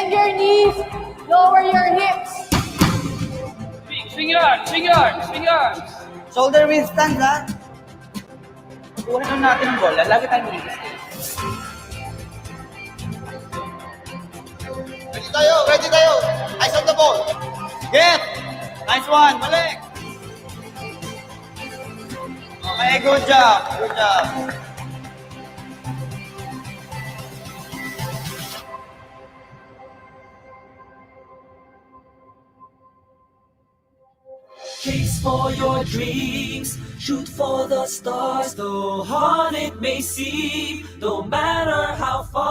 Bend your knees, lower your hips. Swing your arms, swing your arms, swing your arms. Shoulder width stand, ha? Kunin lang natin ang bola. Lagi tayong mag-i-stay. Ready tayo. Eyes on the ball. Get! Nice one. Balik! Okay, good job. Good job. Chase for your dreams, shoot for the stars, though hard it may seem, no matter how far.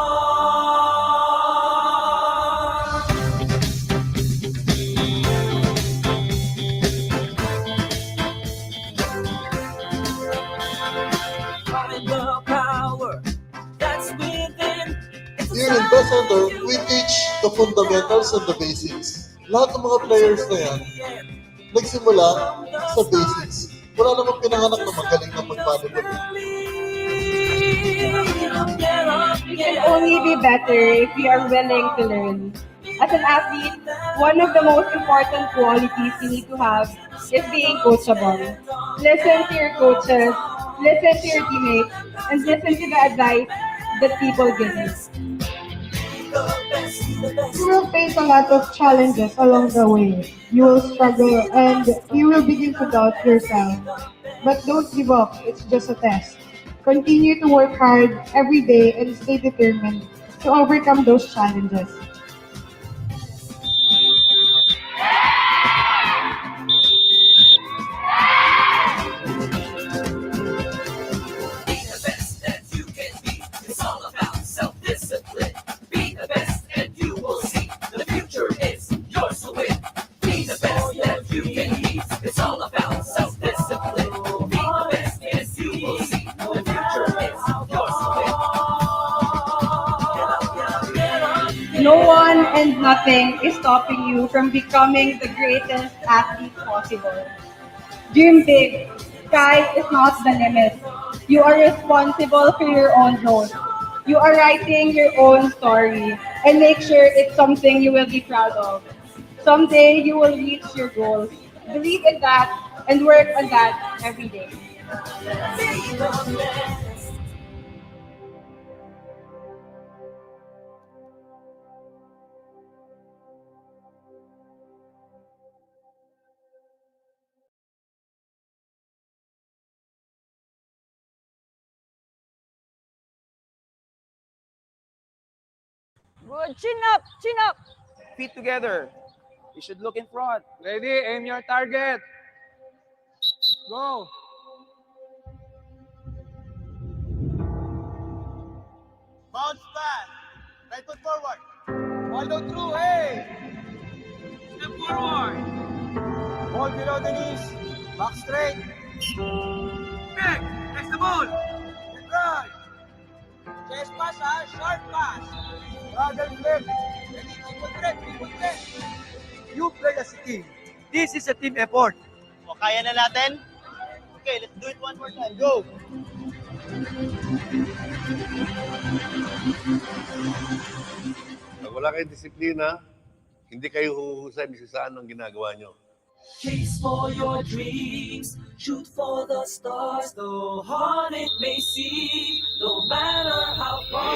Find the power that's within. Here in Best Center, we teach the fundamentals and the basics. Lahat ng mga players na yan, nagsimula sa basics. Wala namang pinanganak na magaling na mag-volleyball. We can only be better if we are willing to learn. As an athlete, one of the most important qualities you need to have is being coachable. Listen to your coaches, listen to your teammates, and listen to the advice that people give you. You will face a lot of challenges along the way. You will struggle and you will begin to doubt yourself. But don't give up, it's just a test. Continue to work hard every day and stay determined to overcome those challenges. No one and nothing is stopping you from becoming the greatest athlete possible. Dream big. Sky is not the limit. You are responsible for your own growth. You are writing your own story, and make sure it's something you will be proud of. Someday you will reach your goals. Believe in that and work on that every day. Good. Chin up. Chin up. Feet together. You should look in front. Ready, aim your target. Go. Bounce back. Right foot forward. Follow through, hey. Step forward. Ball below the knees. Back straight. Back. Next the ball. Left right. Chest pass, ha? Short pass. Dragon flip. Ready, triple threat. You play as a team. This is a team effort. O, kaya na natin? Okay, let's do it one more time. Go! Pag wala kayong disiplina, hindi kayo huhusay kung saan ang ginagawa nyo. Chase for your dreams, shoot for the stars, though hard it may seem, no matter how far.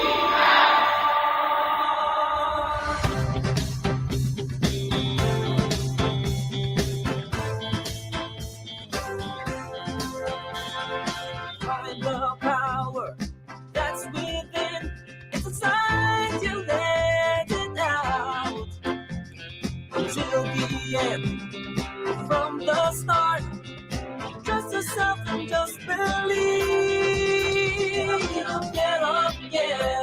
Find the power that's within, it's inside you, let it out until the end. From the start, trust yourself and just believe. Get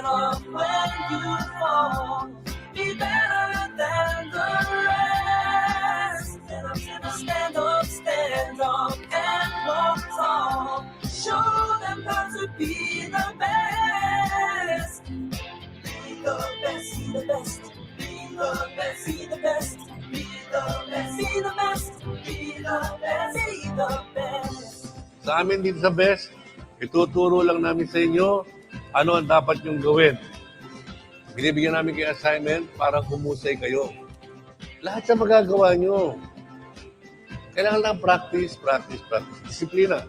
up when you fall. Be better than the rest. Stand up and walk tall. Show them how to be the best. Be the best, be the best. Be the best, be the best. Be the best, be the best. Be the best, be the best. Sa amin dito sa BEST, ituturo lang namin sa inyo ano ang dapat nyong gawin. Binibigyan namin kayo assignment para humusay kayo. Lahat sa magagawa nyo. Kailangan lang practice. Disiplina.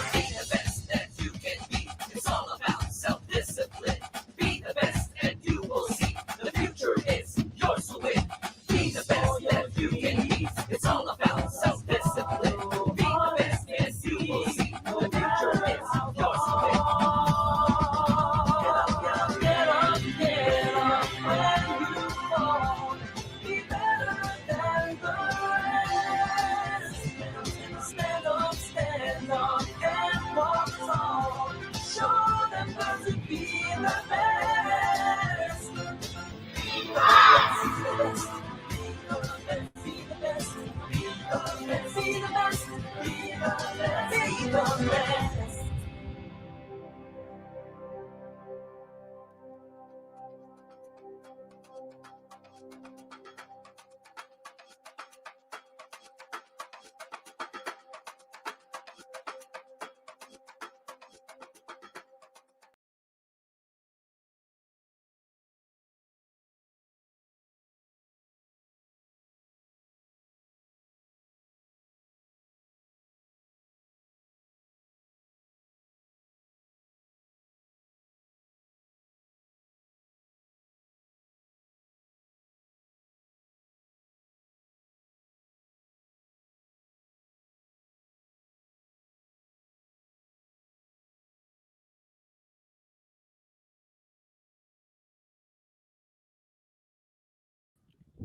Be the best that you can be. It's all about self-discipline. Be the best and you will see. The future is yours to win. Be the best that you can be. It's all about self-discipline. Be the best and you will see. The future is yours to win. Get up, get up when you fall. Be better than the rest. Stand up and walk tall. Show them how to be the best. Be the best. Be the best. Be the best. Be the best. Be the best. Be the best. Be the best.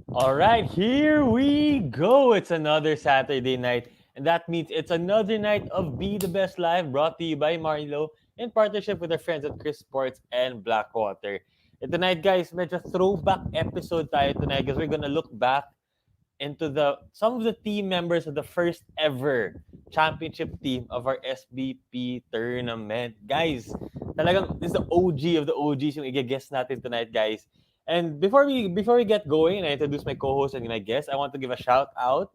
All right, here we go. It's another Saturday night, and that means it's another night of Be the Best Live, brought to you by Marlo in partnership with our friends at Chris Sports and Blackwater. And tonight, guys, medyo throwback episode tayo tonight because we're gonna look back into some of the team members of the first ever championship team of our SBP tournament. Guys, talagang this is the OG of the OGs yung i-guess natin tonight, guys. And before we get going and I introduce my co-host and my guest, I want to give a shout out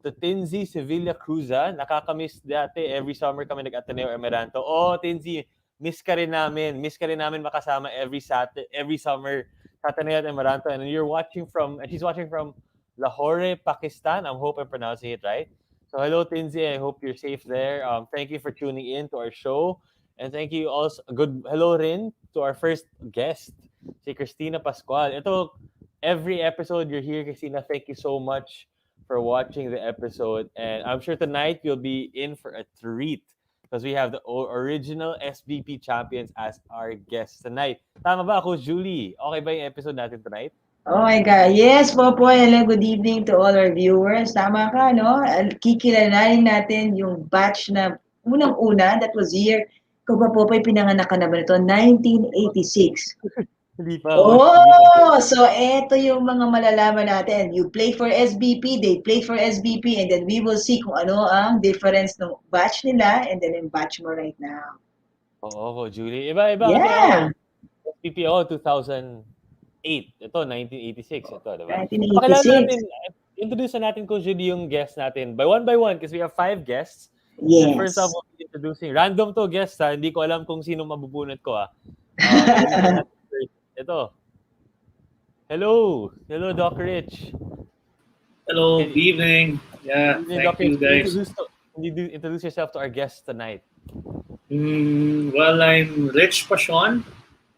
to Tinzi Sevilla Cruza. Nakakamiss dati every summer kami nag-Ateneo Emeranto. Oh, Tinzi, miss ka rin namin. Miss ka rin namin makasama every summer sa Ateneo at Emeranto. And she's watching from Lahore, Pakistan. I hope I'm pronouncing it right. So hello, Tinzi. I hope you're safe there. Thank you for tuning in to our show. And thank you also, hello rin to our first guest, si Christina Pascual. Ito, every episode you're here, Christina. Thank you so much for watching the episode. And I'm sure tonight you'll be in for a treat because we have the original SBP champions as our guests tonight. Tama ba, Coach Julie? Okay ba yung episode natin tonight? Oh my God. Yes, Popoy. Hello, good evening to all our viewers. Tama ka, no? Kikilalanin natin yung batch na unang-una, that was year, kung pa Popoy, pinanganak ka na ba nito? 1986. Hindi pa. Oh, so eto yung mga malalaman natin. You play for SBP, they play for SBP, and then we will see kung ano ang difference ng batch nila and then yung batch mo right now. Oo, Coach Julie. Iba-iba. Yeah. Kasi, SBP, 2008. Ito, 1986. Ito, diba? 1986. Pakilala natin, introduce natin, Coach Julie, yung guests natin. By one, because we have 5 guests. Yes. And first off, we'll be introducing, random to guest ha, hindi ko alam kung sino mabubunot ko ha. Ito. Hello, Doc Rich. Hello, good evening. Yeah, Doc thank you guys. Introduce yourself to our guests tonight. Well, I'm Rich Passion.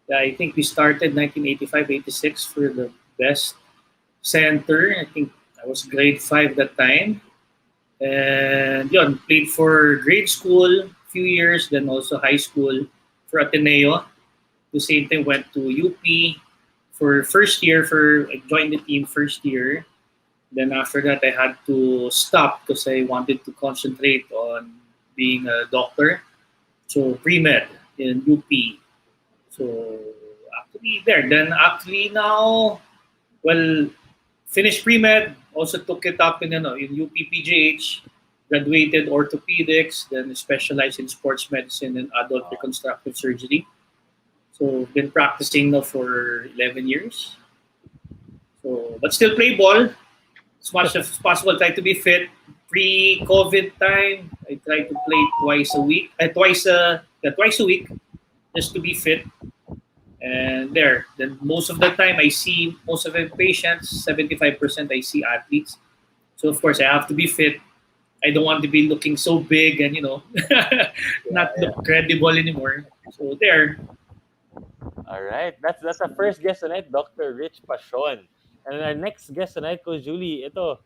Yeah, I think we started 1985-86 for the best center. I think I was grade 5 that time. And yun, played for grade school a few years, then also high school for Ateneo. The same thing, went to UP for first year, I joined the team first year. Then after that, I had to stop because I wanted to concentrate on being a doctor. So pre-med in UP. So actually there. Then actually now, well, finished pre-med, also took it up in UP PGH, graduated orthopedics, then specialized in sports medicine and adult reconstructive surgery. So been practicing now for 11 years. So but still play ball as much as possible. Try to be fit. Pre-COVID time, I try to play twice a week, just to be fit. And there, then most of the time I see most of them patients, 75% I see athletes. So of course I have to be fit. I don't want to be looking so big and not look credible anymore. So there. All right. That's our first guest tonight, Dr. Rich Pashon. And our next guest tonight, Coach Julie, ito.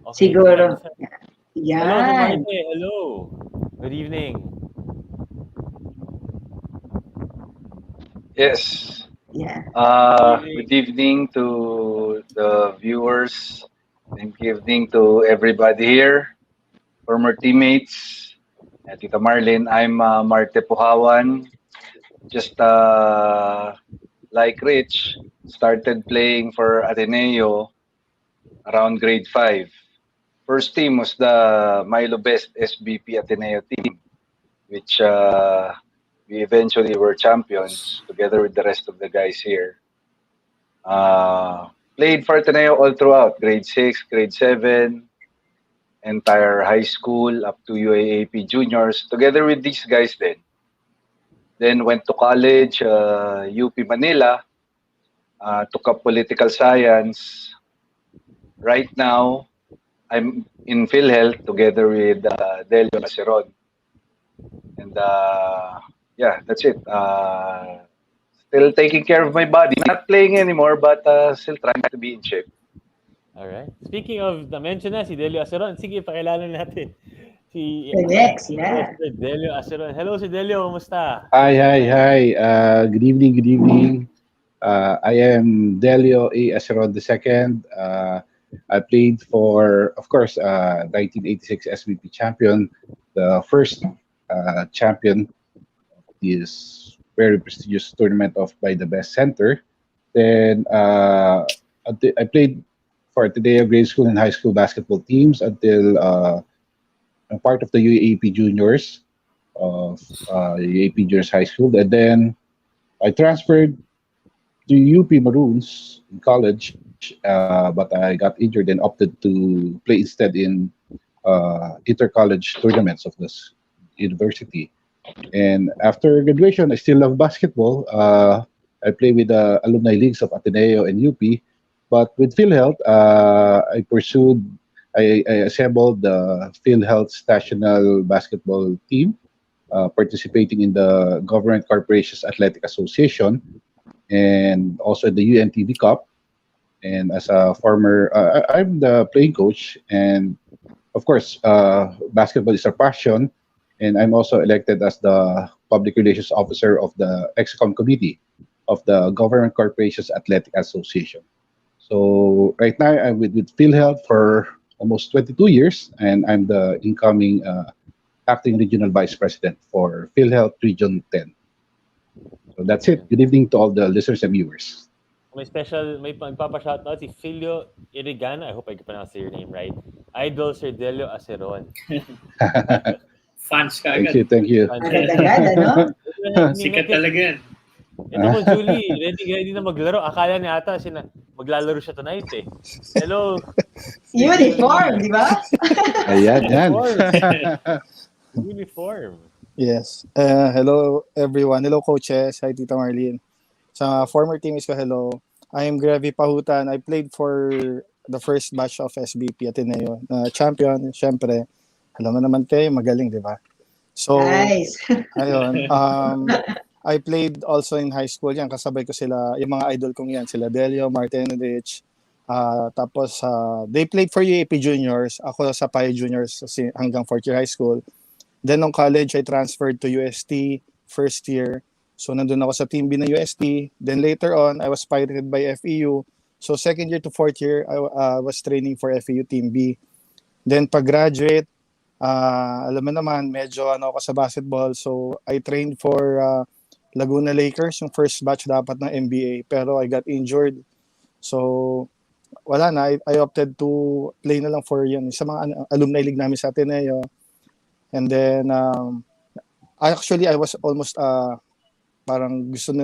Okay, Siguro. Hello, si Marte. Yan. Hello. Good evening. Yes. Yeah. Good evening to the viewers and good evening to everybody here, former teammates, and Tita Marlene. I'm Marte Puhawan. Just like Rich, started playing for Ateneo around grade 5. First team was the Milo Best SBP Ateneo team, which we eventually were champions together with the rest of the guys here. Played for Ateneo all throughout, grade 6, grade 7, entire high school up to UAAP juniors, together with these guys then. Then went to college, UP Manila, took up political science. Right now, I'm in PhilHealth together with Delio Laceron. And yeah, that's it. Still taking care of my body. Not playing anymore, but still trying to be in shape. Alright. Speaking of, na-mention na si Delio Aceron. Sige, pakilala natin. Si The next, yeah. Mr. Delio Aceron. Hello, si Delio. Kumusta? Hi. Good evening. I am Delio A. Aceron II. I played for, of course, 1986 SBP champion, the first champion of this very prestigious tournament of by the best center. Then I played for Tadeo grade school and high school basketball teams until I'm part of the UAP juniors of UAP juniors high school, and then I transferred to UP Maroons in college, but I got injured and opted to play instead in inter-college tournaments of this university. And after graduation, I still love basketball. I play with the alumni leagues of Ateneo and UP, but with PhilHealth, I assembled the PhilHealth's national basketball team, participating in the Government Corporations Athletic Association and also the UNTV Cup. And as a former, I'm the playing coach, and of course, basketball is a passion. And I'm also elected as the public relations officer of the ExCom committee of the Government Corporations Athletic Association. So right now I'm with PhilHealth for almost 22 years, and I'm the incoming acting regional vice president for PhilHealth Region 10. So that's it. Good evening to all the listeners and viewers. May magpapa-shoutout si Filio Irigana. I hope I pronounced your name right. Idol Sir Delio Aceron. Fans ka Thank agad. you. Agad-agad, ano? Sikat talaga yan. Ito po, Julie. Ready na maglaro. Akala niya ata maglalaro siya tonight eh. Hello. Uniform, di ba? Ayan. Uniform. Yes. Hello, everyone. Hello, coaches. Hi, Tita Marlene. Sa former teammates ko, hello. I am Grevi Pahutan. I played for the first batch of SBP Ateneo. Champion, syempre. Alam mo naman kayo, magaling, di ba? So, Nice. ayun. I played also in high school yan. Kasabay ko sila, yung mga idol kong yan. Sila Delio, Martin, Rich. Tapos, they played for UAP Juniors. Ako sa PAI Juniors hanggang 4th year high school. Then, nung college, I transferred to UST first year. So, nandun ako sa Team B ng UST. Then, later on, I was pirated by FEU. So, 2nd year to 4th year, I was training for FEU Team B. Then, pag-graduate, alam mo naman, medyo ako sa basketball. So, I trained for Laguna Lakers, yung first batch dapat ng NBA. Pero I got injured. So, wala na. I opted to play na lang for yun. Sa mga alumni league namin sa Ateneo. And then, I was almost, parang gusto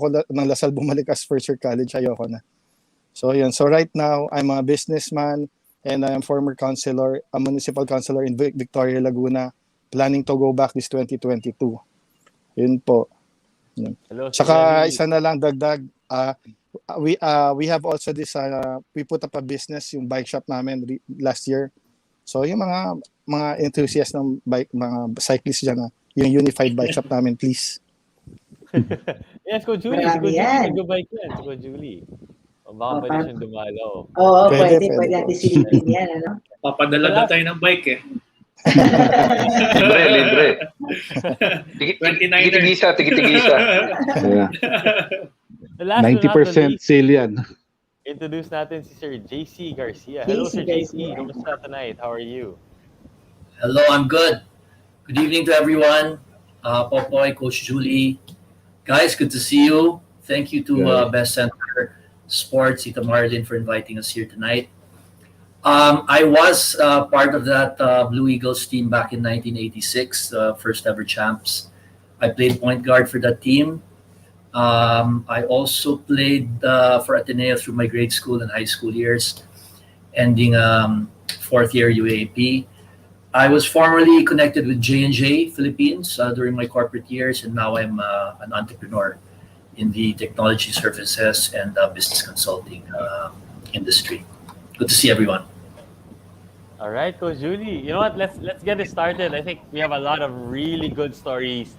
ko ng Lasal bumalik as first year college. Ayoko na. So, yun. So, right now, I'm a businessman. And I am former councilor, a municipal councilor in Victoria, Laguna, planning to go back this 2022. Yun po. Yun. Hello, Sir Tsaka Remy. isa na lang dagdag, we have also this, we put up a business, yung bike shop namin last year. So yung mga enthusiasts ng bike, mga cyclists dyan, yung unified bike shop namin, please. Yes, Coach Julie. Si Marami Coach Julie, yan. nag-bike yan. Si Coach Julie. O baka O, pwede siyang dumalaw. Oo, Pwede, pwede pwede, natin coach. silipin yan, ano? Papadala na tayo ng bike eh. Libre, libre. 29er. Tigitigisa, tigitigisa. Yeah. The last but not the 90% least, sale yan. introduce natin si Sir JC Garcia. Hello, JC Sir JC. Garcia. Kamusta tonight? How are you? Hello, I'm good. Good evening to everyone. Popoy, Coach Julie. Guys, good to see you. Thank you to Best Center Sports, Tita Marlin, for inviting us here tonight. I was part of that Blue Eagles team back in 1986, first ever champs. I played point guard for that team. I also played for Ateneo through my grade school and high school years, ending fourth year UAP. I was formerly connected with J&J Philippines during my corporate years, and now I'm an entrepreneur in the technology services and business consulting industry. Good to see everyone. All right, Coach Julie. You know what? Let's get it started. I think we have a lot of really good stories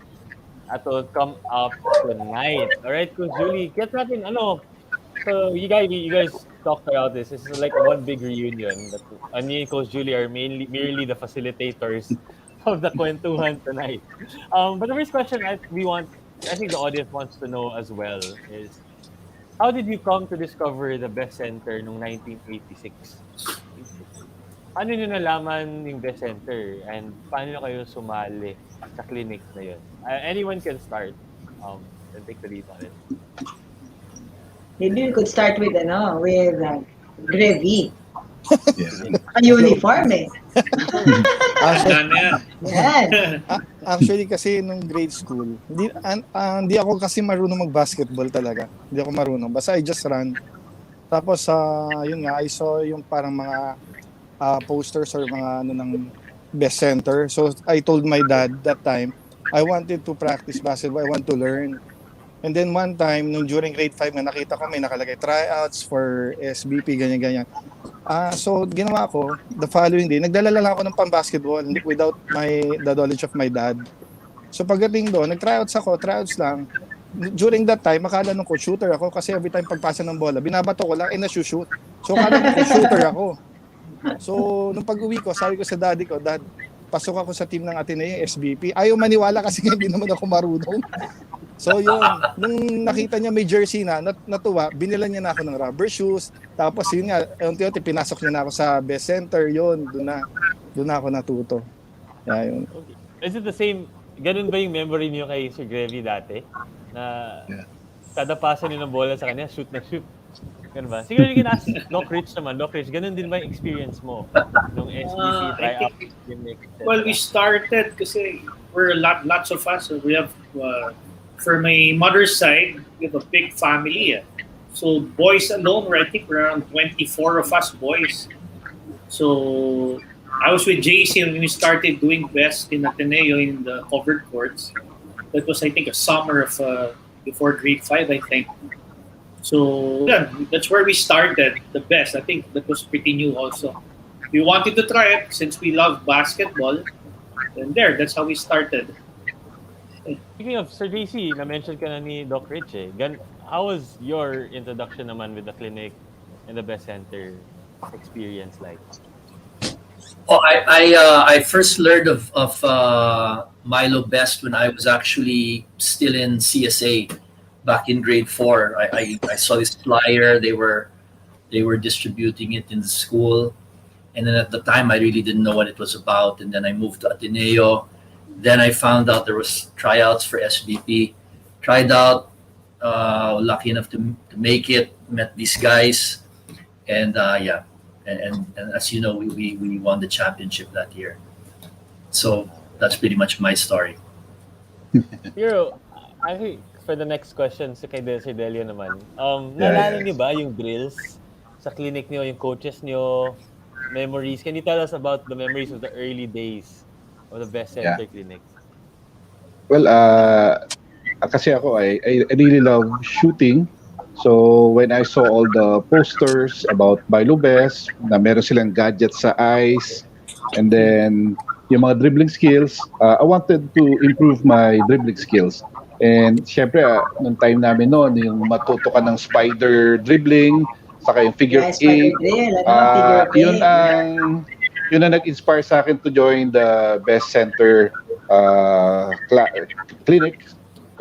that will come up tonight. All right, Coach Julie. Get natin So you guys talked about this. This is like one big reunion. That me and Coach Julie are merely the facilitators of the kwentuhan tonight. But the first question I think the audience wants to know as well is, how did you come to discover the Best Center noong 1986? Paano nyo nalaman yung Best Center and paano kayo sumali sa clinics na yun? Anyone can start. And take the lead on it. Maybe we could start with Gravy. Yeah. Ang uniform eh. Yan. Actually kasi nung grade school, hindi ako kasi marunong mag-basketball talaga. Hindi ako marunong. Basta I just run. Tapos yun nga, I saw yung parang mga posters or mga ng Best Center. So I told my dad that time, I wanted to practice basketball. I want to learn. And then one time, nung during grade 5 nga, nakita ko may nakalagay tryouts for SBP, ganyan-ganyan. So ginawa ko, the following day, nagdala lang ako ng pang-basketball without the knowledge of my dad. So pagdating doon, nag-tryouts lang. During that time, akala nung ko shooter ako kasi every time pagpasa ng bola, binabato ko lang, na-shoot. So akala nung ko shooter ako. So nung pag-uwi ko, sabi ko sa daddy ko, Dad, pasok ako sa team ng Ateneo, SBP. Ayaw maniwala kasi hindi naman ako marunong. So yun, nung nakita niya may jersey natuwa, binilan niya na ako ng rubber shoes. Tapos yun nga, unti-unti pinasok niya na ako sa Best Center, yun, doon na ako natuto. Yeah, yun. Okay. Is it the same, ganun ba yung memory niyo kay Sir Grevy dati? Na kada pasa niyo ng bola sa kanya, shoot na shoot. Ganun ba? Siguro you can ask Doc Rich naman. Doc Rich, ganun din ba yung experience mo nung SBP try-out? Well, we started kasi we're lots of us. We have for my mother's side, we have a big family. So boys alone, I think we're around 24 of us boys. So I was with JC when we started doing best in Ateneo in the covered courts. That was, I think, a summer of before grade 5, I think. So yeah, that's where we started the best. I think that was pretty new also. We wanted to try it since we love basketball. And that's how we started. Speaking of Sir JC, na-mention ka na ni Doc Rich how was your introduction naman with the clinic and the Best Center experience like? Oh, I first learned of Milo Best when I was actually still in CSA back in grade 4. I saw this flyer. They were distributing it in the school, and then at the time I really didn't know what it was about. And then I moved to Ateneo. Then I found out there was tryouts for SBP. Tried out, lucky enough to make it. Met these guys, and and as you know, we won the championship that year. So that's pretty much my story. Hero, I think for the next question si Delio naman. Naalala niyo ba yung drills sa clinic niyo, yung coaches niyo, memories? Can you tell us about the memories of the early days of the Best Center clinic? Well, kasi ako, I really love shooting. So when I saw all the posters about Milo Best, na meron silang gadgets sa ice, and then yung mga dribbling skills, I wanted to improve my dribbling skills. And syempre, nung time namin noon, yung matuto ka ng spider dribbling, saka yung figure Yeah, spider eight, drill, figure yun eight. yun ang nag-inspire sa akin to join the Best Center clinic.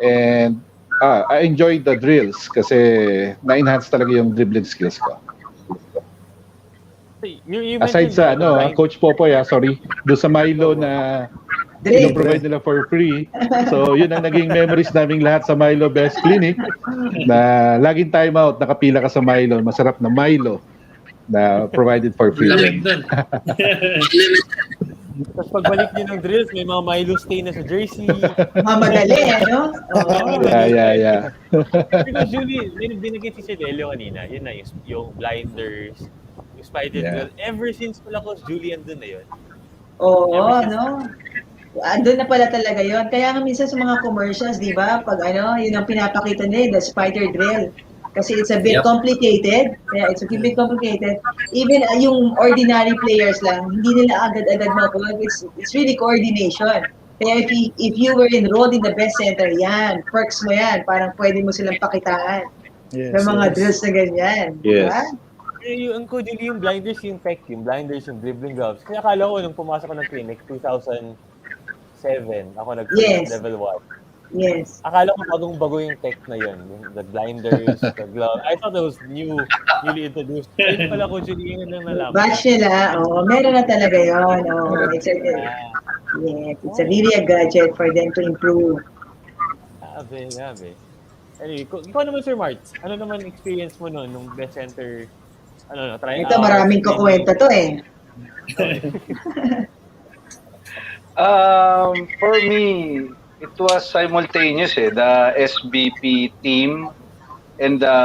And I enjoyed the drills kasi na-enhance talaga yung dribbling skills ko. You Aside mentioned sa blind. Coach Popoy, sorry, doon sa Milo na provide nila for free. So yun ang naging memories naming lahat sa Milo Best Clinic na laging time out, nakapila ka sa Milo, masarap na Milo na provided for free. Lamig nun. Tapos pagbalik niyo ng drills, may mga Milo stain na sa jersey. Mamadali, no? Yeah. Because Julie, binigay si Delio kanina, yun na, yung blinders, yung spider drill. Ever since pala Coach Julie, andun na yun. Oo, no? Andun na pala talaga yon. Kaya nga minsan sa mga commercials, di ba? Pag yun ang pinapakita nila, the spider drill. Kasi it's a bit complicated. Kaya it's a bit complicated. Even yung ordinary players lang, hindi nila agad-agad makuha. It's really coordination. Kaya if you were enrolled in the best center, yan, perks mo yan. Parang pwede mo silang pakitaan. May mga drills na ganyan. Yes. Diba? Yung Coach Julie, yung blinders, yung tech, yung blinders, yung dribbling gloves. Kaya akala ko nung pumasok ko ng clinic, 2007, ako level 1. Yes. Akala ko bagong-bago yung tech na yun. The blinders, the glove. I thought it was newly introduced. Ayun pala ko, Julie, yun lang nalaman. Batch nila, meron na talaga yun. It's a really a gadget for them to improve. Grabe. Anyway, ikaw naman, Sir Marts, ano naman experience mo noon nung best center? Try Ito, maraming kukwenta to eh. For me, it was simultaneous the SBP team and the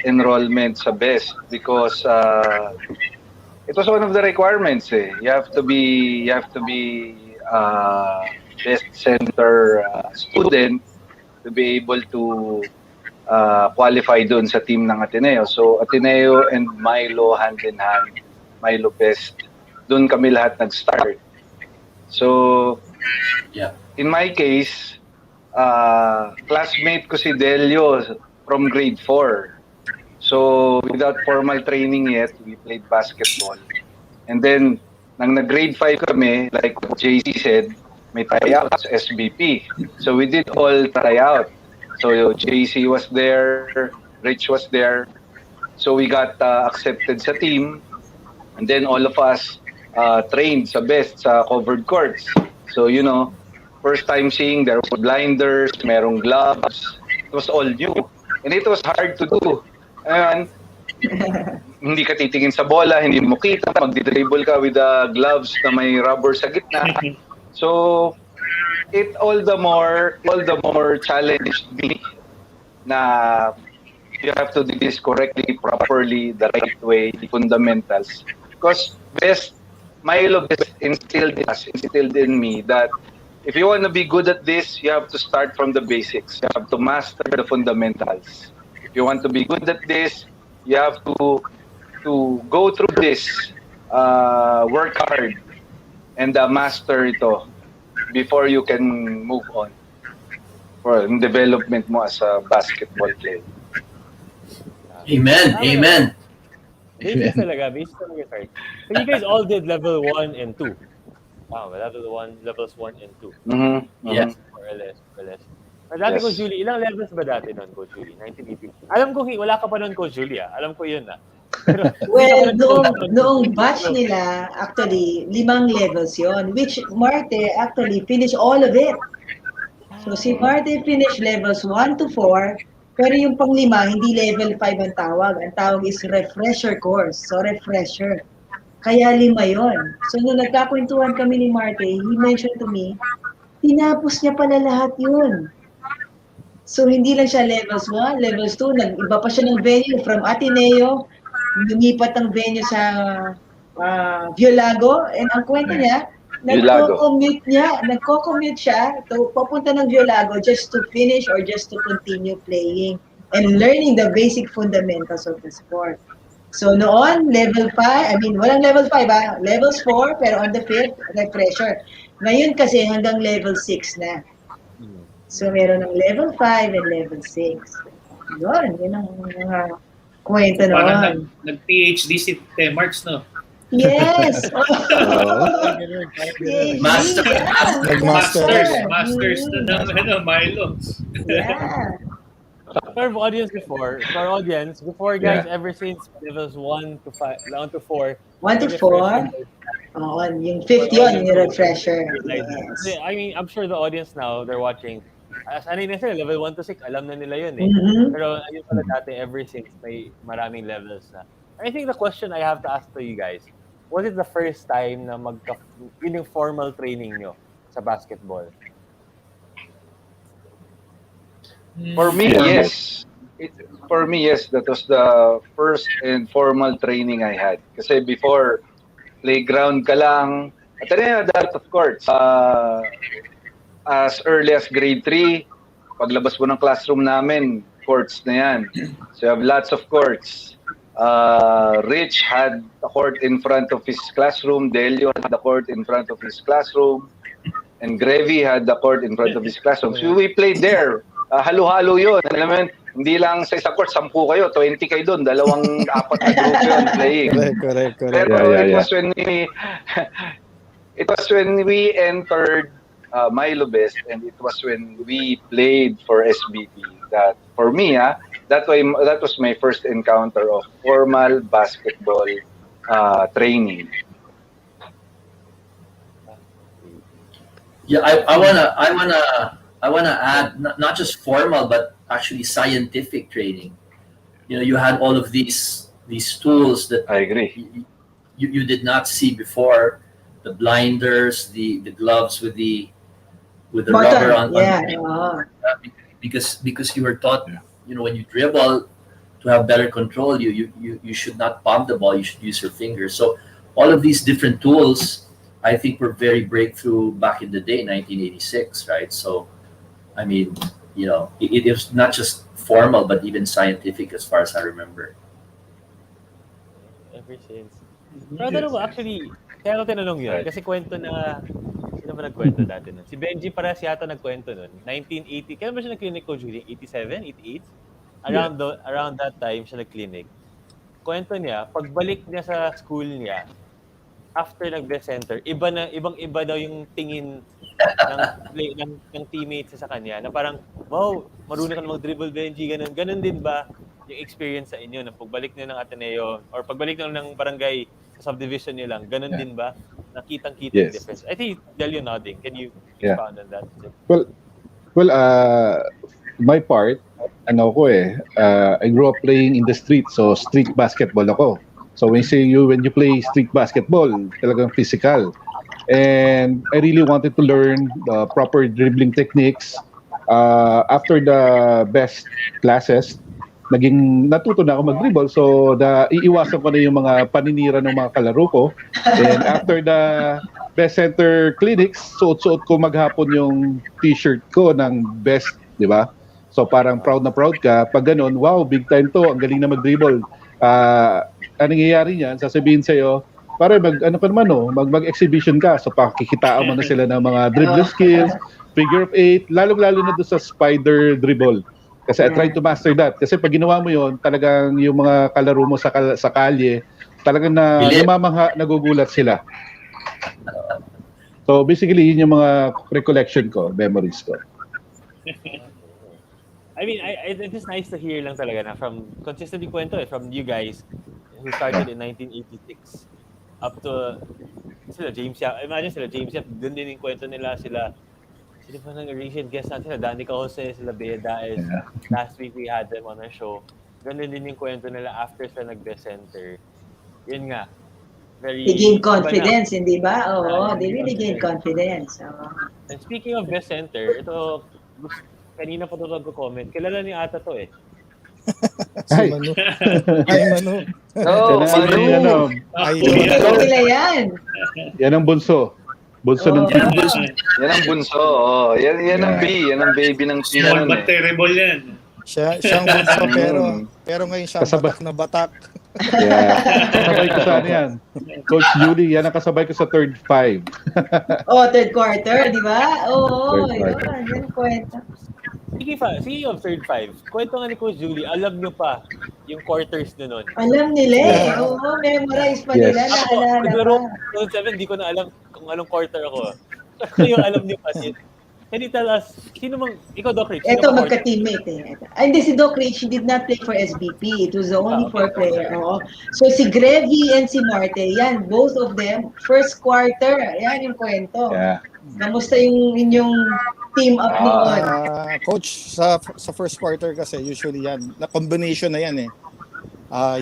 enrollment sa best because it was one of the requirements You have to be best center student to be able to qualify doon sa team ng Ateneo. So Ateneo and Milo hand in hand, Milo Best, doon kami lahat nag-start. So in my case, classmate ko si Delio from grade 4. So without formal training yet, we played basketball. And then nang nag-grade 5 kami, like what JC said, may tryouts, SBP. So we did all tryout. So JC was there, Rich was there. So we got accepted sa team. And then all of us trained sa best sa covered courts. So first time seeing there were blinders, merong gloves. It was all new. And it was hard to do. And hindi ka titingin sa bola, hindi mo kita, magdi-dribble ka with the gloves na may rubber sa gitna. So it all the more challenged me na you have to do this correctly, properly, the right way, the fundamentals. Because Milo Best instilled in me that if you want to be good at this, you have to start from the basics. You have to master the fundamentals. If you want to be good at this, you have to go through this, work hard, and master ito before you can move on for development mo as a basketball player. Amen. Basics talaga, sir. So you guys all did level 1 and 2. Levels 1 and 2. Mm-hmm. Yes. More or less. Pero dati, Coach Julie, ilang levels ba dati noon, Coach Julie? 1980. Alam ko, wala ka pa noon, Coach Julie. Alam ko yun Pero, well, noong batch nila, actually, 5 levels yon, which Marte actually finished all of it. So si Marte finished levels 1 to 4, pero yung pang-5, hindi level 5 ang tawag. Ang tawag is refresher course. So refresher. Kaya 5 yon. So nung nagkakwentuhan kami ni Marte, he mentioned to me, tinapos niya pala lahat yun. So hindi lang siya levels 1, levels 2, nag-iba pa siya ng venue from Ateneo, lumipat ang venue sa Violago, and ang kwento niya, Violago. Nagko-commute siya to papunta ng Violago just to finish or just to continue playing and learning the basic fundamentals of the sport. So noon, level 5, I mean, walang level 5 levels 4, pero on the 5th, refresher. Ngayon kasi hanggang level 6 na. So meron ng level 5 and level 6. Yun ang mga kwento So, parang noon. nag-PhD si Temarks, no? Yes! Master. Masters na ng Milo. Yeah. For our audience, before guys, ever since levels 1 to 5, 1 to 4, 1 to 4? Oo, yung 5th yun, yung refresher. Yes. I mean, I'm sure the audience now, they're watching. Ano na sila, level 1 to 6, alam na nila yun eh. Mhm. Pero ayun pala dati, ever since, may maraming levels na. I think the question I have to ask to you guys, was it the first time na yun yung formal training nyo sa basketball? For me, yes. For me, yes. That was the first and formal training I had. Kasi before, playground ka lang. At then, that of course, as early as grade 3, paglabas mo ng classroom namin, courts na yan. So you have lots of courts. Rich had a court in front of his classroom. Delio had a court in front of his classroom. And Grevy had the court in front of his classroom. So we played there. Halo-halo yun. Alam mo yun, hindi lang sa isa court, 10 kayo, 20 kayo doon, 2-4 na group yun playing. Correct. Pero it was when we entered Milo Best, and it was when we played for SBP that for me, that was my first encounter of formal basketball training. Yeah, I wanna add not just formal but actually scientific training. You know, you had all of these tools that I agree. You did not see before, the blinders, the gloves with the rubber on. Because you were taught, you know, when you dribble to have better control, you should not pump the ball, you should use your fingers. So all of these different tools, I think, were very breakthrough back in the day, 1986, right? So, I mean, you know, it was not just formal, but even scientific as far as I remember. Ever since. Pero tanong mo, actually, kaya ko tinanong yun. Kasi kwento na, sino ba nagkwento dati nun? Si Benji Paras yata nagkwento nun. 1980, kailan ba siya nag-clinic, Coach Julie? 87? 88? Around that time siya nag-clinic. Kwento niya, pagbalik niya sa school niya, after nag-best center, ibang-iba daw yung tingin ng teammates sa kanya na parang, wow, marunong ka na mag-dribble, Benji, ganun. Ganun din ba yung experience sa inyo na pagbalik niyo ng Ateneo or pagbalik niyo ng barangay sa subdivision niyo lang, ganun din ba? Nakitang-kita yung difference. I think Delio nodding. Can you expound on that? Well, my part, I grew up playing in the street, so street basketball ako. So when you play street basketball, talagang physical. And I really wanted to learn the proper dribbling techniques. After the best classes, natuto na ako mag-dribble. So iiwasan ko na yung mga paninira ng mga kalaro ko. And after the best center clinics, suot-suot ko maghapon yung t-shirt ko ng best, di ba? So parang proud na proud ka. Pag ganun, wow, big time to, ang galing na mag-dribble. Anong nangyayari niyan, sasabihin sa'yo, para mag-exhibition ka. So pakikitaan mo na sila ng mga dribble skills, figure of 8, lalong-lalo na doon sa spider dribble. Kasi I tried to master that. Kasi pag ginawa mo yon, talagang yung mga kalaro mo sa kalye, talagang namamangha, nagugulat sila. So basically, yun yung mga recollection ko, memories ko. I mean, it is nice to hear lang talaga na from consistently kwento from you guys who started in 1986 up to sila James Yap. Imagine sila James Yap, dun din yung kwento nila sila pa ng recent guest natin, sila Danny Cause, sila BIDA. Last week we had them on our show. Ganun din yung kwento nila after sa nag-best center. Yun nga. They gain confidence, hindi ba? Oo, they really gain confidence. And speaking of best center, ito, kanina pa ito nagko-comment. Kilala ni ata to eh. Si Manu. Ay, Manu. Manu. Ay, kila yan. Yan ang bunso. Bunso ng Oo. team. Yan ang bunso. Oh. Yan ang Yeah. yan ang baby ng team Small nun but terrible yan. Siyang bunso Mm. pero ngayon siyang Kasabay. batak na batak. Yeah. Kasabay ko sa ano yan. Coach Julie, yan ang kasabay ko sa third five. Oh, third quarter, di ba? Oo, Third yun. quarter. Yan ang kwenta. Sige of third five. Kwento nga ni Coach Julie, alam nyo pa yung quarters na nun. Alam nila eh. Oo, memorize pa Yes. nila. Naalala Siguro, pa. noong 7, di ko na alam kung anong quarter ako. Kayo alam niyo pa. Can you tell us, sino mang, ikaw Doc Rich, sino Ito, mang magka-teammate eh. Ay, hindi, si Doc Rich, he did not play for SBP. It was the only four player. Oo. So, si Grevy and si Marte, yan, both of them, first quarter. Yan yung kwento. Yeah. Kamusta yung inyong team up noon? Coach, sa first quarter kasi, usually yan, na combination na yan eh.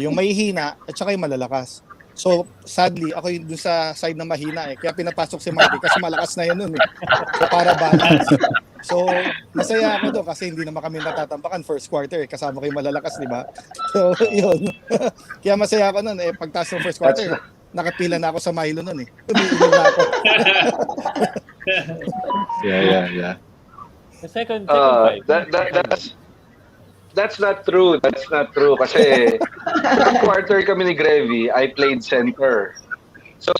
Yung mahihina at saka yung malalakas. So, sadly, ako yung dun sa side na mahina eh. Kaya pinapasok si Marty kasi malakas na yan nun eh. So, para balance. So, masaya ako doon kasi hindi naman kami natatampakan first quarter eh. Kasama ko yung malalakas, di ba? So, yun. Kaya masaya ako nun eh. Pagtas ng first quarter, nakapila na ako sa Milo nun eh. Umiinom na ako. Yeah. The second five. That's not true. That's not true. Kasi third quarter kami ni Grevy, I played center. So,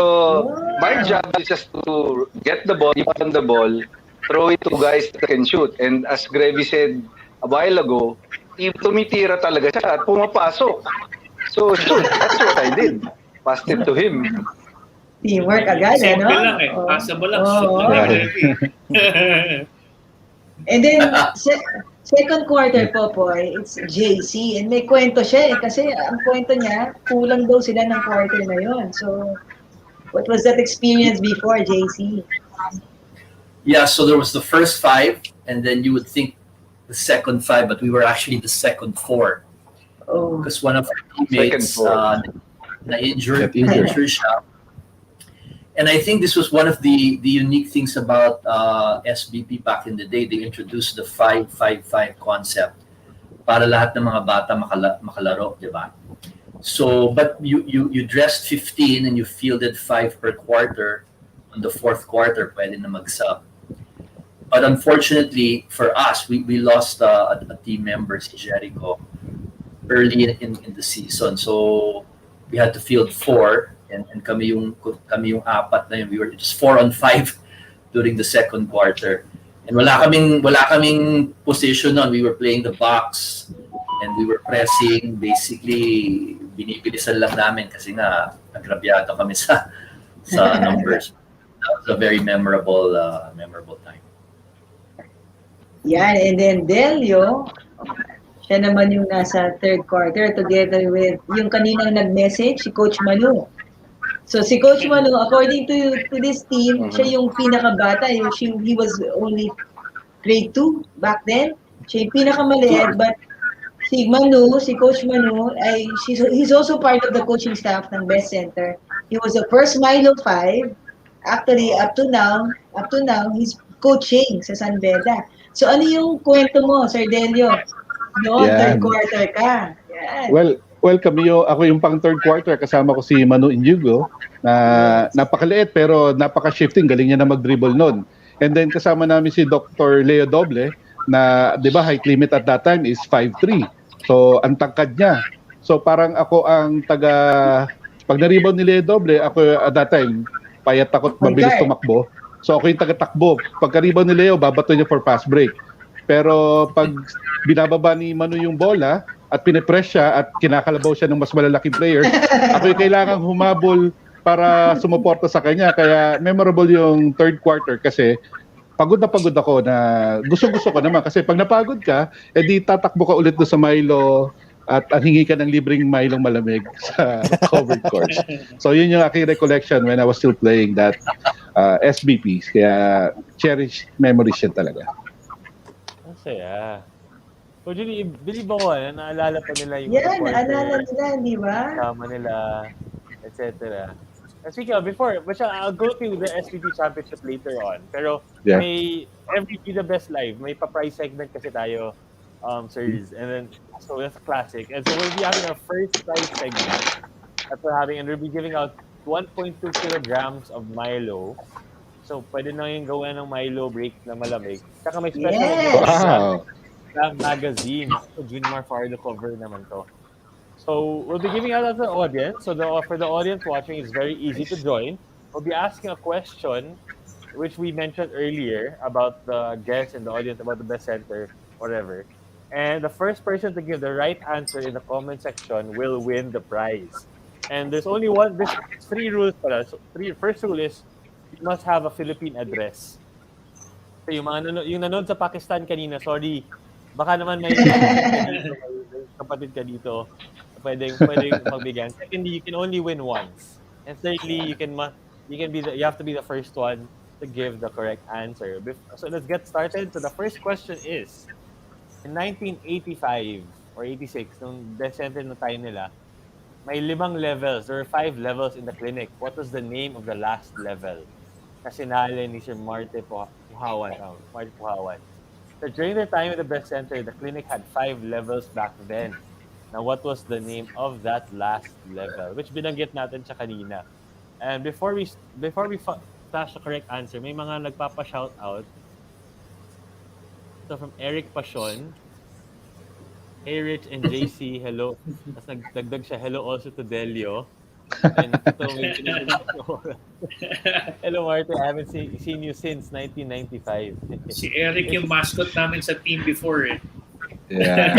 my job is just to get the ball, on the ball, throw it to guys that can shoot. And as Grevy said a while ago, tumitira talaga siya at pumapasok. So, shoot. That's what I did. Passed it to him. Teamwork agad, eh, no? Simple lang eh. Passable lang. Shoot lang ni Grevy. And then, second quarter po, it's JC. And may kwento siya eh. Kasi ang kwento niya, kulang daw sila ng quarter na yon. So, what was that experience before, JC? Yeah, so there was the first five, and then you would think the second five, but we were actually the second four. Oh. Because one of our teammates na-injured siya. And I think this was one of the unique things about SBP back in the day. They introduced the 5-5-5 concept para lahat ng mga bata makalaro, di ba? So, but you dressed 15 and you fielded 5 per quarter. On the fourth quarter, pwede na mag-sub. But unfortunately for us, we lost a team member, si Jericho, early in the season. So we had to field 4. And kami yung apat na yun. It was 4-on-5 during the second quarter. And wala kaming position on. We were playing the box and we were pressing. Basically, binibilisan lang namin kasi nga agrabyado kami sa numbers. That was a very memorable time. Yan, and then Delio, siya naman yung nasa third quarter together with yung kaninang nag-message, si Coach Manu. So si Coach Manu, according to this team, siya yung pinakabata. He was only grade 2 back then. Siya yung pinakamaliit, but si Coach Manu, he's also part of the coaching staff ng Best Center. He was the first Milo 5. Actually, up to now, he's coaching sa San Beda. So ano yung kwento mo, Sir Delio? Third quarter ka. Yan. Well, ako yung pang third quarter, kasama ko si Manu Injugo, na napakaliit pero napaka-shifting, galing niya na mag-dribble nun. And then kasama namin si Dr. Leo Doble, na di ba height limit at that time is 5'3". So, ang tangkad niya. So, parang ako ang pag na-rebound ni Leo Doble, ako at that time, payat takot, mabilis tumakbo. So, ako yung taga-takbo. Pagka-rebound ni Leo, babato niya for pass break. Pero pag binababa ni Manu yung bola at pinipress siya at kinakalabaw siya ng mas malalaking player, ako yung kailangang humabol para sumuporta sa kanya. Kaya memorable yung third quarter kasi pagod na pagod ako na gusto-gusto ko naman. Kasi pag napagod ka, edi tatakbo ka ulit doon sa Milo at hingi ka ng libreng Milong malamig sa covered course. So yun yung aking recollection when I was still playing that SBP. Kaya cherished memories yan talaga. Saya. So, Julie, believe ako, naalala pa nila yung naalala nila, di ba? Kasama nila, etc. Speaking of, I'll go to the SBP Championship later on. Pero, may MVP the best live, may pa-prize segment kasi tayo, sirs. And then, so that's a classic. And so, we'll be having our first prize segment that we'll be giving out 1.2 kilograms of Milo. So, pwede na yung gawa ng Milo break na malamig. Saka may special edition Yes! Wow. Slam magazine. So, Junmar Fardo cover naman to. So, we'll be giving out to the audience. So, for the audience watching, it's very easy to join. We'll be asking a question, which we mentioned earlier about the guests and the audience about the best center, whatever. And the first person to give the right answer in the comment section will win the prize. And there's only one. There's three rules pala. So, first rule is you must have a Philippine address. So, yung nanood sa Pakistan kanina, sorry, baka naman may kapatid ka dito, pwedeng pagbigyan. Secondly, you can only win once. And thirdly, you have to be the first one to give the correct answer. So let's get started. So the first question is, in 1985 or 86, nung best center na tayo nila, may 5 levels or 5 levels in the clinic. What was the name of the last level? Kasi naalala ni Sir Puhawan. Marte Puhawan. So during the time of the best center, the clinic had 5 levels back then. Now, what was the name of that last level? Which binanggit natin siya kanina. And before we flash the correct answer, may mga nagpapa-shout out. So from Eric Pasion, hey Rich and JC, hello. Tapos nagdagdag siya, hello also to Delio. And ito may hello Marte, I haven't seen you since 1995. Si Eric yung mascot namin sa team before eh. Yeah.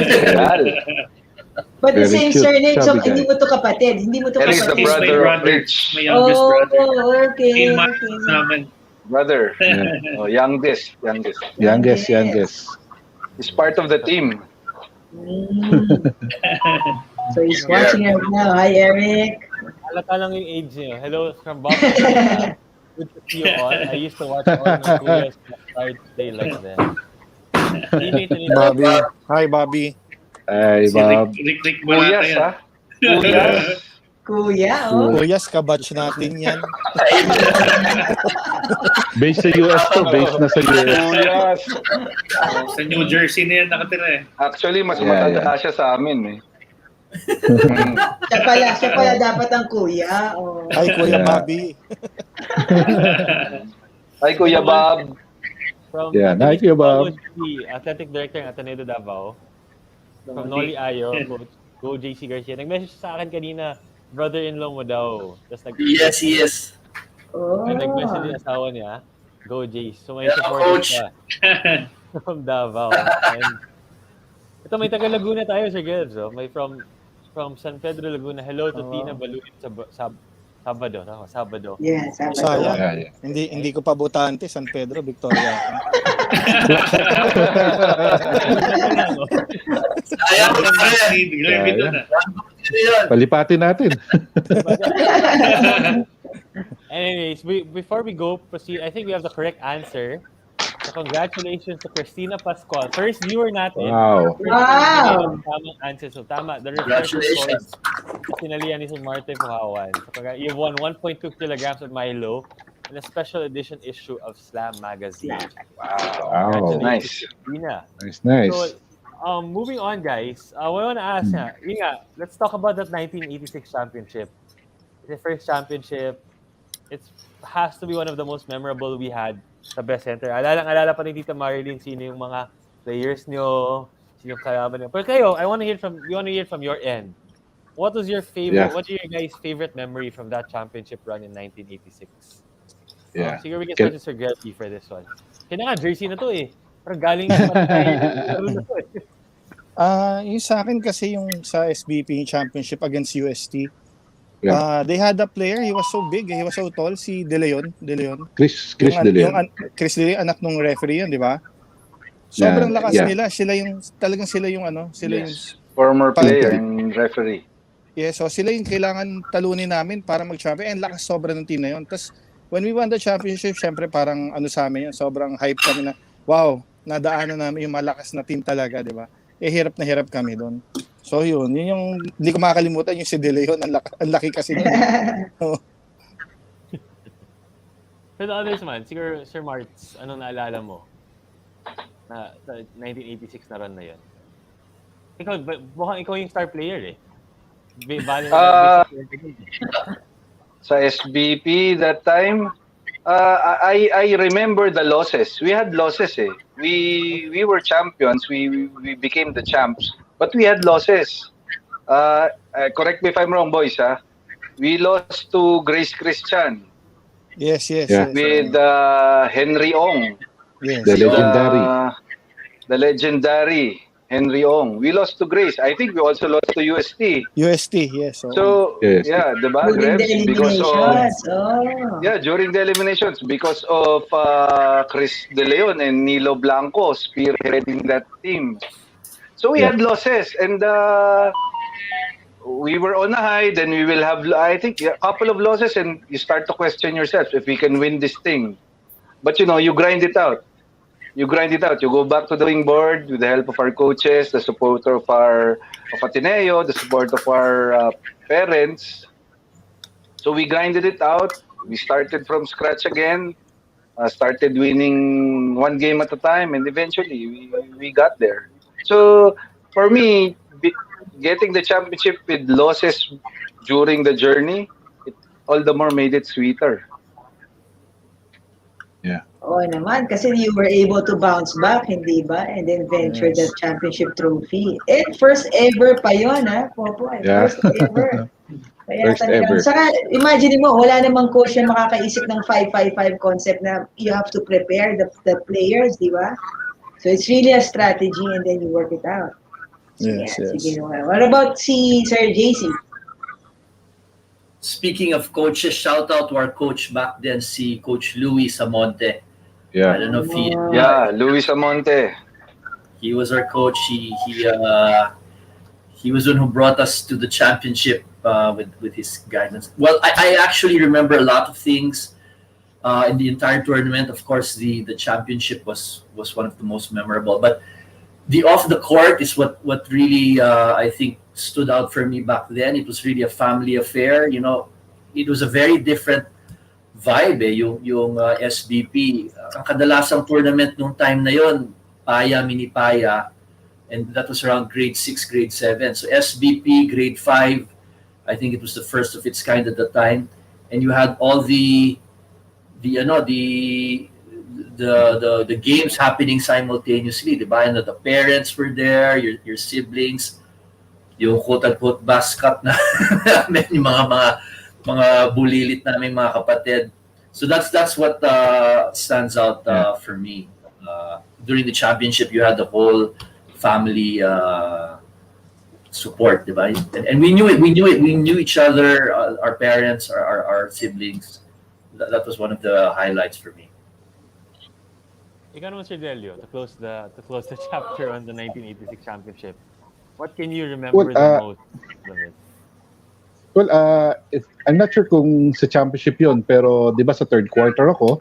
But the Very same cute, surname, so chubby guy. hindi mo to kapatid. Hindi mo to Eric is the kapatid. brother of Rich. My youngest brother. Oh, okay. Team mascot namin. Brother. Yeah. Oh, youngest. Youngest. He's part of the team. So he's watching us now. Hi, Eric. Halata lang yung age niyo. Hello from Bob. Good to see you all. I used to watch all my Kuyas start day like that. Bobby. Hi, Bobby. Hi, Bob. Rick Balata Kuyas, yan. ha? Kuyas. Kuya, oh. Kuyas, kabatch natin yan. Based sa US to. Based na sa US. Kuyas. Sa New Jersey na yan nakatira eh. Actually, mas Yeah, matanda siya sa amin eh. Siya pala dapat ang kuya. Oh. Hi, Kuya Yeah. Bobby. Hi, Kuya Bob. From Yeah, hi, Kuya Bob. Athletic Director ng Ateneo de Davao. From Noli Ayo, Go JC Garcia. Nag-message sa akin kanina, brother-in-law mo daw. Tapos Yes. Oh. nag-message yung asawa niya, Go JC. So may Yeah, support coach. siya from Davao. And ito may taga Laguna tayo, Sir Gibbs. Oh. May from San Pedro, Laguna. Hello to Tina Baluit sa Sabado. Sabado. Yeah, Sabado. Sayang. Yeah. Hindi ko pa butante, San Pedro, Victoria. Sayang, Grabe doon ah. Palipatin natin. Anyways, before we proceed, I think we have the correct answer. So congratulations to Christina Pascual. First viewer natin. Wow. Wow. Tamang answer. So tama. The refreshing Congratulations. choice. Sinalihan ni Marte Puhawan. So you won 1.2 kilograms of Milo and a special edition issue of Slam magazine. Wow. Nice. Christina. Nice. So, moving on, guys. I want to ask, let's talk about that 1986 championship. The first championship. It has to be one of the most memorable we had sa best center. Alala pa ni Tita Marilyn sino yung mga players nyo, sino yung kalaban nyo. Pero kayo, we want to hear from your end. What was your favorite? Yeah. What are your guys' favorite memory from that championship run in 1986? Yeah. Siguro we can start with Sir Gertie for this one. Kaya nga, jersey na to eh. Pero galing sa na to eh. Yung sa akin kasi yung sa SBP championship against UST. Yeah. They had a player, he was so big, he was so tall, si De Leon. Chris De Leon. Chris De Leon, anak nung referee yan, di ba? Sobrang lakas Yeah. nila. Sila yung Former player and referee. Yes, so sila yung kailangan talunin namin para mag-champion. And lakas sobra ng team na yun. Tapos, when we won the championship, syempre parang sa amin yun, sobrang hype kami na, wow, nadaanan namin yung malakas na team talaga, di ba? Hirap na hirap kami doon. So yun yung hindi ko makakalimutan yung si De Leon, ang laki kasi niya. For the others man, siguro Sir Marts, anong naalala mo na sa 1986 na run na yun? Mukhang ikaw yung star player eh. Sa SBP that time, I remember the losses. We had losses eh. We were champions. We became the champs, but we had losses. Correct me if I'm wrong, boys. We lost to Grace Christian Yes, yes, Yeah. yes. with Henry Ong, Yes. The legendary. the legendary Henry Ong. We lost to Grace. I think we also lost to UST. UST, yes. Oo. So Yes. yeah, diba, During the Grebs? Because of eliminations. Oh. yeah, during the eliminations, because of Chris De Leon and Nilo Blanco spearheading that team. So we Yeah. had losses, and we were on a high. Then we will have, I think, a couple of losses, and you start to question yourself if we can win this thing. But you know, you grind it out. You grind it out. You go back to the drawing board with the help of our coaches, the support of Ateneo, the support of our parents. So we grinded it out. We started from scratch again. Started winning one game at a time, and eventually we got there. So for me, getting the championship with losses during the journey, it all the more made it sweeter. Yeah. Oo naman, kasi you were able to bounce back, hindi ba? And then venture the Yes. championship trophy. And first ever pa yun, ha, Popo? Yeah. First ever. Kaya First talagang, ever. saka imagine mo, wala namang coach na makakaisip ng 5-5-5 concept na you have to prepare the players, di ba? So it's really a strategy and then you work it out. So Yes, yeah, yes. sige. What about si Sir JC? Speaking of coaches, shout out to our coach back then, si Coach Louis Samonte. I Yeah. don't know if Yeah, Luis Amonte. he was our coach. He was the one who brought us to the championship with his guidance. Well, I actually remember a lot of things in the entire tournament. Of course, the championship was one of the most memorable. But the off the court is what really I think stood out for me back then. It was really a family affair. You know, it was a very different vibe yung SBP. Ang kadalasang tournament nung time na yon, paya, mini paya, and that was around grade 6, grade 7. So SBP, grade 5, I think it was the first of its kind at the time. And you had all the games happening simultaneously, diba? And the parents were there, your siblings, yung quote-unquote basket na yung mga bulilit namin mga kapatid. So that's what stands out for me. During the championship, you had the whole family support, diba? And we knew it. We knew each other, our parents, our siblings. That was one of the highlights for me. Ikaw naman, Sir Delio, to close the chapter on the 1986 championship. What can you remember the most of it? Well, I'm not sure kung sa championship yun, pero di ba sa third quarter ako,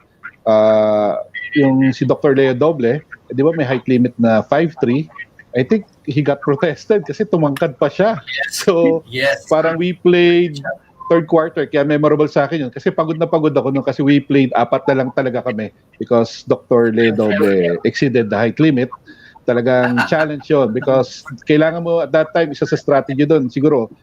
yung si Dr. Leo Doble, di ba may height limit na 5'3", I think he got protested kasi tumangkad pa siya. So, parang we played third quarter, kaya memorable sa akin yun. Kasi pagod na pagod ako nun kasi we played 4 na lang talaga kami because Dr. Leo Doble exceeded the height limit. Talagang challenge yun because kailangan mo at that time, isa sa strategy doon, siguro,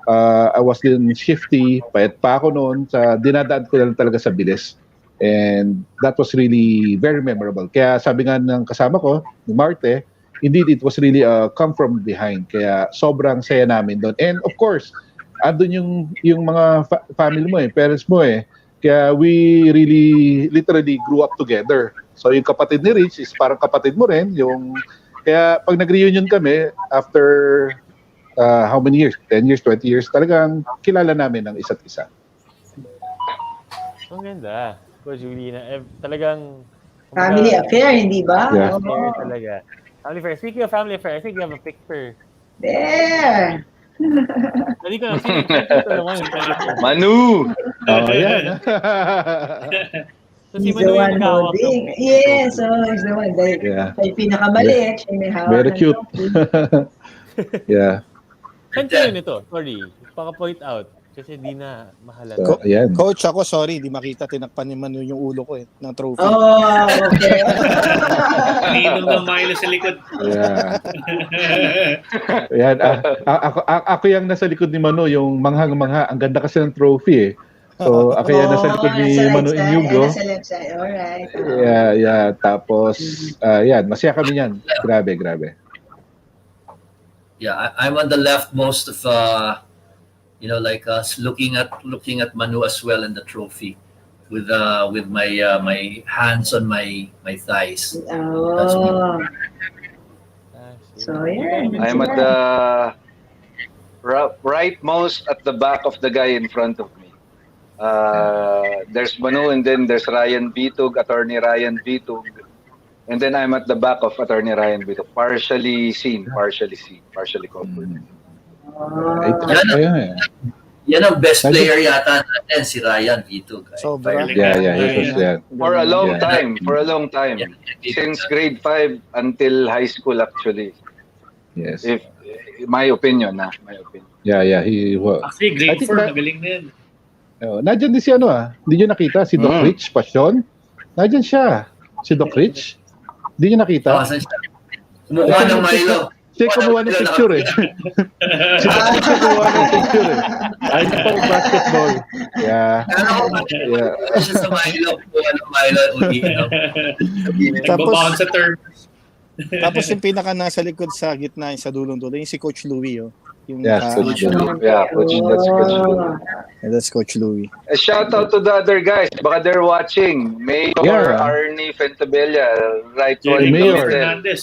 I was din shifty, payat pa ako noon, dinadaan ko lang talaga sa bilis. And that was really very memorable. Kaya sabi nga ng kasama ko, ni Marte, indeed it was really a come from behind. Kaya sobrang saya namin doon. And of course, andun yung mga family mo parents mo Kaya we really literally grew up together. So yung kapatid ni Rich is parang kapatid mo rin. Kaya pag nag-reunion kami, after how many years? 10 years, 20 years, talagang kilala namin ang isa't isa. Ang ganda. Coach Julina, talagang... Family affair, hindi ba? Yeah. Affair talaga. Family affair. Speaking of family affair, I think you have a picture. There! Hindi ko na Manu! Oh, yan. So, si He's the Manu one yung hawak holding. ng- Yes, he's the one. May pinakamaliit, siya may hawak Very ng cute. trophy. Yeah. Saan kayo nito? Sorry. Paka-point out. Kasi di na mahalata. So, ayan. Coach, ako sorry, di makita tinakpan ni Manu yung ulo ko ng trophy. Oh, okay. Ninong ng Milo sa likod. Yeah. Ayan, ako yung nasa likod ni Manu, yung manghang-mangha. Ang ganda kasi ng trophy So, kaya nasa likod ni nasa right Manu side. Ay, Inyugo. nasa left side. Alright. Yeah. Tapos, yan, masaya kami yan. Grabe. Yeah, I'm on the left most of like us looking at Manu as well in the trophy with my hands on my thighs. That's me. Oh. So yeah. I'm at the rightmost at the back of the guy in front of me. There's Manu, and then there's Ryan Bitug, attorney Ryan Bitug, and then I'm at the back of attorney Ryan Bitug, partially covered. Yan ang best player yata natin, si Ryan Bitug. Sobra. Yeah, he was there. For a long time. Since grade 5 until high school, actually. Yes. If my opinion. Yeah, he was. Actually, grade 4, magaling na yun. Nandiyan din si hindi nyo nakita? Si Doc Rich Passion? Nandiyan siya. Si Doc Rich? Hindi nyo nakita? Kumuha ng Milo. Siya kumuha ng picture Siya kumuha ng picture Ay, niya pa basketball. Yeah. Siya sa Milo. Kumuha ng Milo. Nagbabound sa term. Tapos yung pinaka nasa likod sa gitna, sa dulong-dulo, yung si Coach Louie. Yung, Coach Louie. That's Coach Louie. That's Coach Louie. A shout out to the other guys. Baka they're watching. Mayor Arnie Fentabella. Right one. Mayor Fernandez,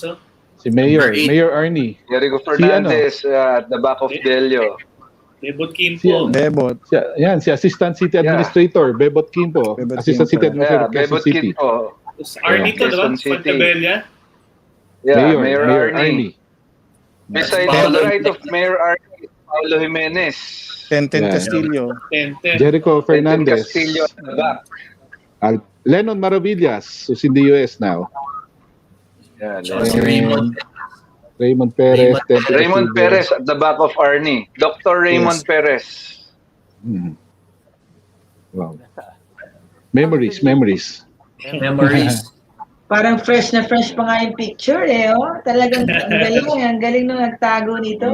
Si Mayor Arnie. Jericho Fernandez at the back of Delio. Bebot Kimpo. Bebot. Yan, si Assistant City Administrator, Bebot Kimpo. Assistant City Administrator, Bebot City. Kimpo. Arnie to, diba? Fentabella. Yeah, Mayor Arnie. Beside on the right of Mayor Arnie, Paulo Jimenez. Tenten Castillo. Jericho Fernandez. Castillo at the back. Lennon Maravillas, who's in the US now. Yeah, Raymond Perez. Raymond Perez at the back of Arnie. Dr. Raymond Perez. Wow. Memories. Parang fresh na fresh pa nga yung picture Talagang ang galing nung nagtago nito,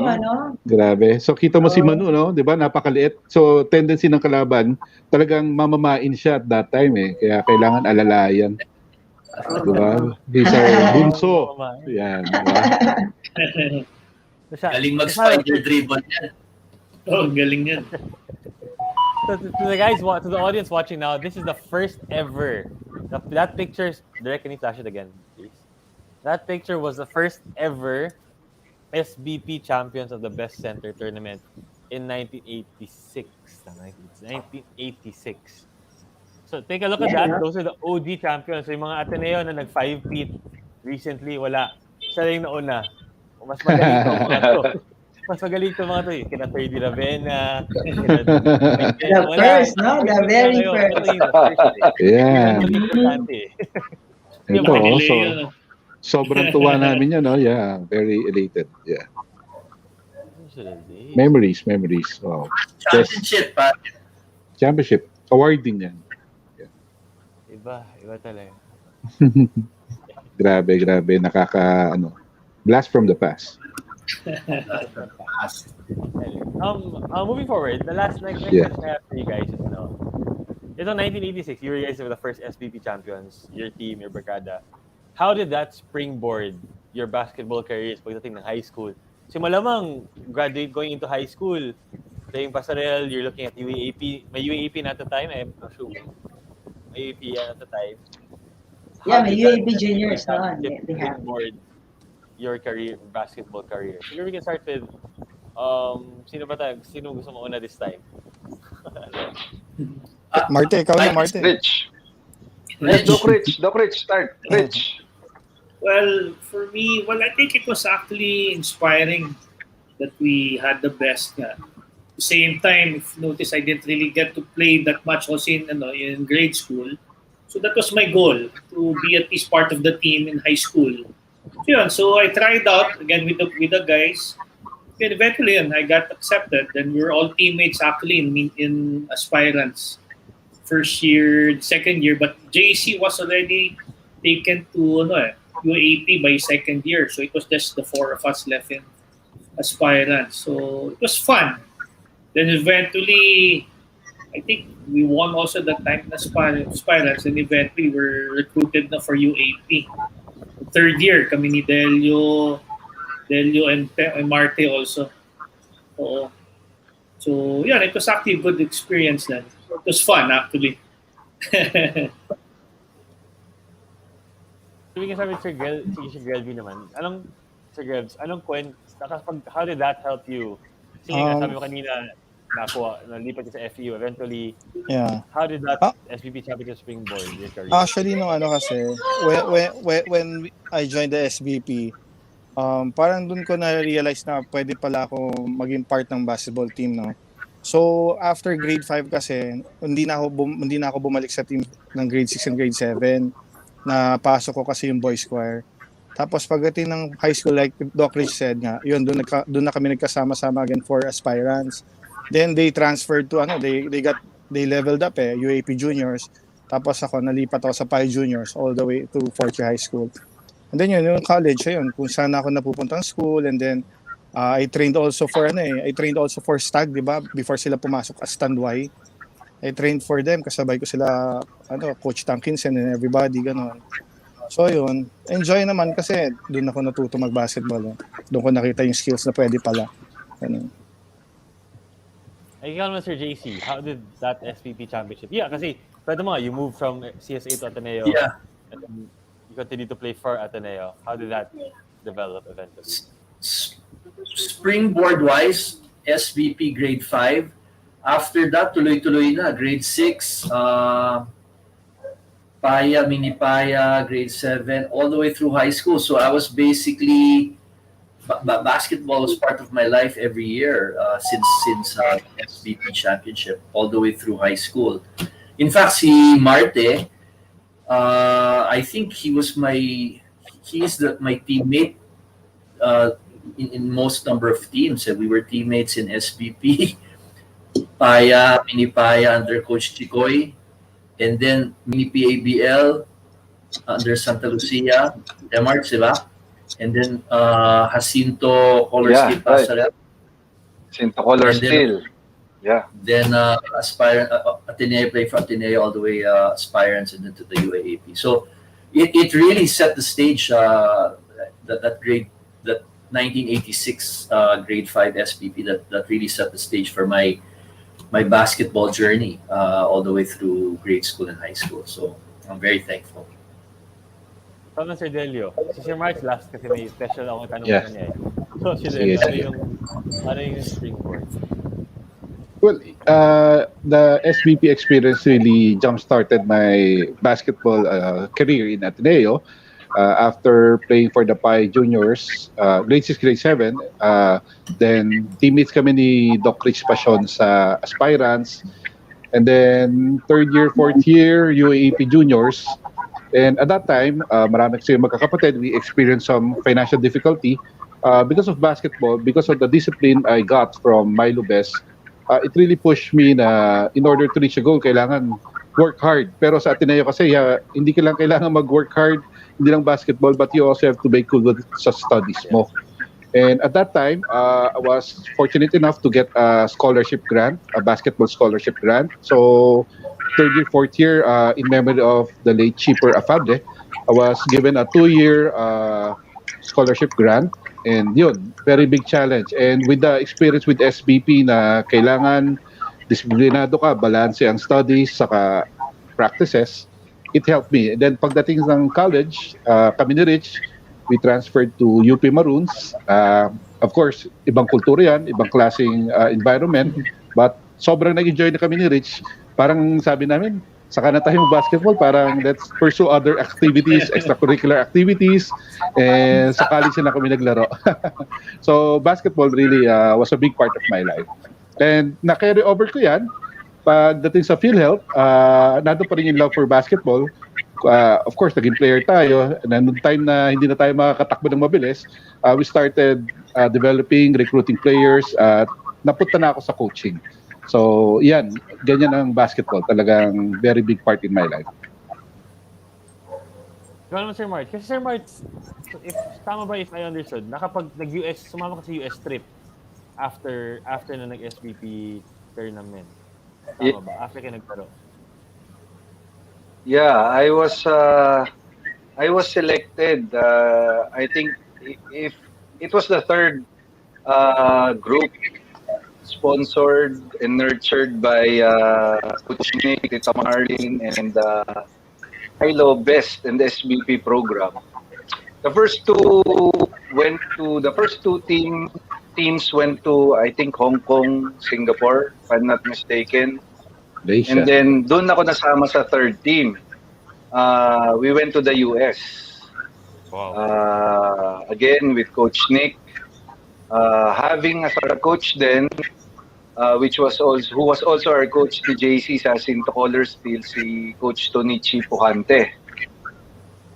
Grabe. So kita mo si Manu, 'di ba? Napakaliit. So tendency ng kalaban, talagang mamamain siya at that time Kaya kailangan alalayan. 'Di ba? He's our bunso. Yan, 'di ba? Galing mag-spider dribble yan. Galing yan. So to the guys, to the audience watching now, this is the first ever. That picture, Direk, can you flash it again, please? That picture was the first ever SBP champions of the Best Center tournament in 1986. 1986. So take a look at that. Those are the OG champions. So yung mga Ateneo na nag-5-peat recently, wala. Siya yung nauna. Mas magaling to mga to. Mas magaling to mga to Kina Ferdy Ravena. The first, no? The very first. Yeah. Ito also. Sobrang tuwa namin yan, Yeah, very elated. Yeah. Memories. Wow. Championship, pa. Championship. Awarding yan. Iba talaga. Grabe. Blast from the past. Moving forward, the last next question I have for you guys is it's on 1986. You guys were the first SBP champions. Your team, your barkada. How did that springboard your basketball careers pagdating ng high school? So malamang going into high school, playing pasarel, you're looking at UAAP. May UAAP na at the time, I'm not sure. May UAAP at the time. May UAAP juniors na. They have. Your career, basketball career. So we can start with sino gusto mo una this time? Marte, ikaw na, Marte. Rich. Doc Rich, start. Rich. Well, for me, I think it was actually inspiring that we had the best. At the same time, if you notice, I didn't really get to play that much also in grade school. So that was my goal, to be at least part of the team in high school. So I tried out again with the guys. And eventually, I got accepted. Then we were all teammates actually in aspirants. First year, second year, but JC was already taken to UAP by second year. So it was just the four of us left in aspirants. So it was fun. Then eventually, I think we won also that time na Spirals, and eventually were recruited na for UAP. Third year kami ni Delio and Marte also. Oo. So, yeah, it was actually a good experience then. It was fun actually. Speaking of Sir Gelby naman, Sir Gebs, how did that help you? Sige nga, sabi mo kanina, nalipat ka sa FEU. Eventually, Yeah. how did that Ah, SBP Championship springboard your career? Actually, nung ano kasi, when I joined the SBP, parang dun ko na-realize na pwede pala ako maging part ng basketball team, no? So, after grade 5 kasi, hindi na ako bumalik sa team ng grade 6 and grade 7. Napasok ko kasi yung boys choir. Tapos pagdating ng high school, like Doc Rich said nga, yun, doon na kami nagkasama-sama again for aspirants. Then they transferred to they leveled up UAP juniors. Tapos ako nalipat ako sa PI juniors all the way to fourth year high school. And then yun, yung college, ayun, kung saan ako napupuntang school. And then I trained also for Stag, di ba? Before sila pumasok as standby. I trained for them, kasabay ko sila, Coach Tankinson and everybody, ganon. So yun, enjoy naman kasi doon ako natuto mag-basketball. Doon ko nakita yung skills na pwede pala. Ganun. Ikaw naman, Sir JC, how did that SPP championship? Yeah, kasi pwede mo, you moved from CSA to Ateneo. Yeah. And then you continued to play for Ateneo. How did that develop eventually? Springboard-wise, SBP grade 5. After that, tuloy-tuloy na. Grade 6, Paya, Mini Paya, grade 7, all the way through high school. So I was basically, basketball was part of my life every year since SBP championship, all the way through high school. In fact, si Marte, I think he is my teammate in most number of teams. We were teammates in SBP, Paya, Mini Paya under Coach Chikoy, and then Mini PABL under Santa Lucia, Demarch, diba? And then Jacinto Color Steel Pasarel. Jacinto Color Steel. Yeah. Then Ateneo played for Ateneo all the way aspirants and then to the UAAP. So it really set the stage. That 1986 grade 5 SPP that really set the stage for my basketball journey all the way through grade school and high school. So I'm very thankful. Paano, Sir Delio? Si Sir March last kasi may special akong tanong Yeah. sa kanya eh. So, si Delio, Sige. ano yung springboard? Well, the SBP experience really jump-started my basketball career in Ateneo. After playing for the PI Juniors, grade 6, grade 7, then teammates kami ni Doc Rich Pasion sa Aspirants. And then third year, fourth year, UAAP Juniors. And at that time, marami kasi magkakapatid, we experienced some financial difficulty because of basketball, because of the discipline I got from Milo Best. It really pushed me na in order to reach a goal, kailangan work hard. Pero sa Ateneo kasi, hindi ka lang kailangan mag-work hard, hindi lang basketball, but you also have to be good sa studies mo. And at that time, I was fortunate enough to get a scholarship grant, a basketball scholarship grant. So third year, fourth year, in memory of the late Cheaper Afable, I was given a 2-year scholarship grant. And yun, very big challenge. And with the experience with SBP na kailangan disiplinado ka, balanse ang studies, saka practices, it helped me. And then pagdating ng college, kami ni Rich, we transferred to UP Maroons. Of course, ibang kultura yan, ibang klaseng environment. But sobrang nag-enjoy na kami ni Rich. Parang sabi namin, saka na tayo basketball, parang let's pursue other activities, extracurricular activities. And sa college na kami naglaro. So basketball really was a big part of my life. And na-carry over ko yan. Pagdating sa PhilHealth, nandun pa rin yung love for basketball. Of course, naging player tayo. And nung time na hindi na tayo makakatakbo ng mabilis, we started developing, recruiting players. Napunta na ako sa coaching. So, yan. Ganyan ang basketball. Talagang very big part in my life. Ikaw naman, Sir March. Kasi Sir March, tama ba if I understood, sumama ka sa US trip after na nag-SBP tournament. Tama ba? After ka nagtaro. Yeah, I was selected. I think if it was the third group sponsored and nurtured by Coach Nick, Tita Marlene, and Milo Best and the SBP program. The first two teams went to, I think, Hong Kong, Singapore, if I'm not mistaken. And Malaysia. then doon ako nasama sa third team. We went to the US. Wow. Again with Coach Nick. Having as our coach then, who was also our coach ni JC sa Sinto Color Steel, si Coach Tonichi Pucante.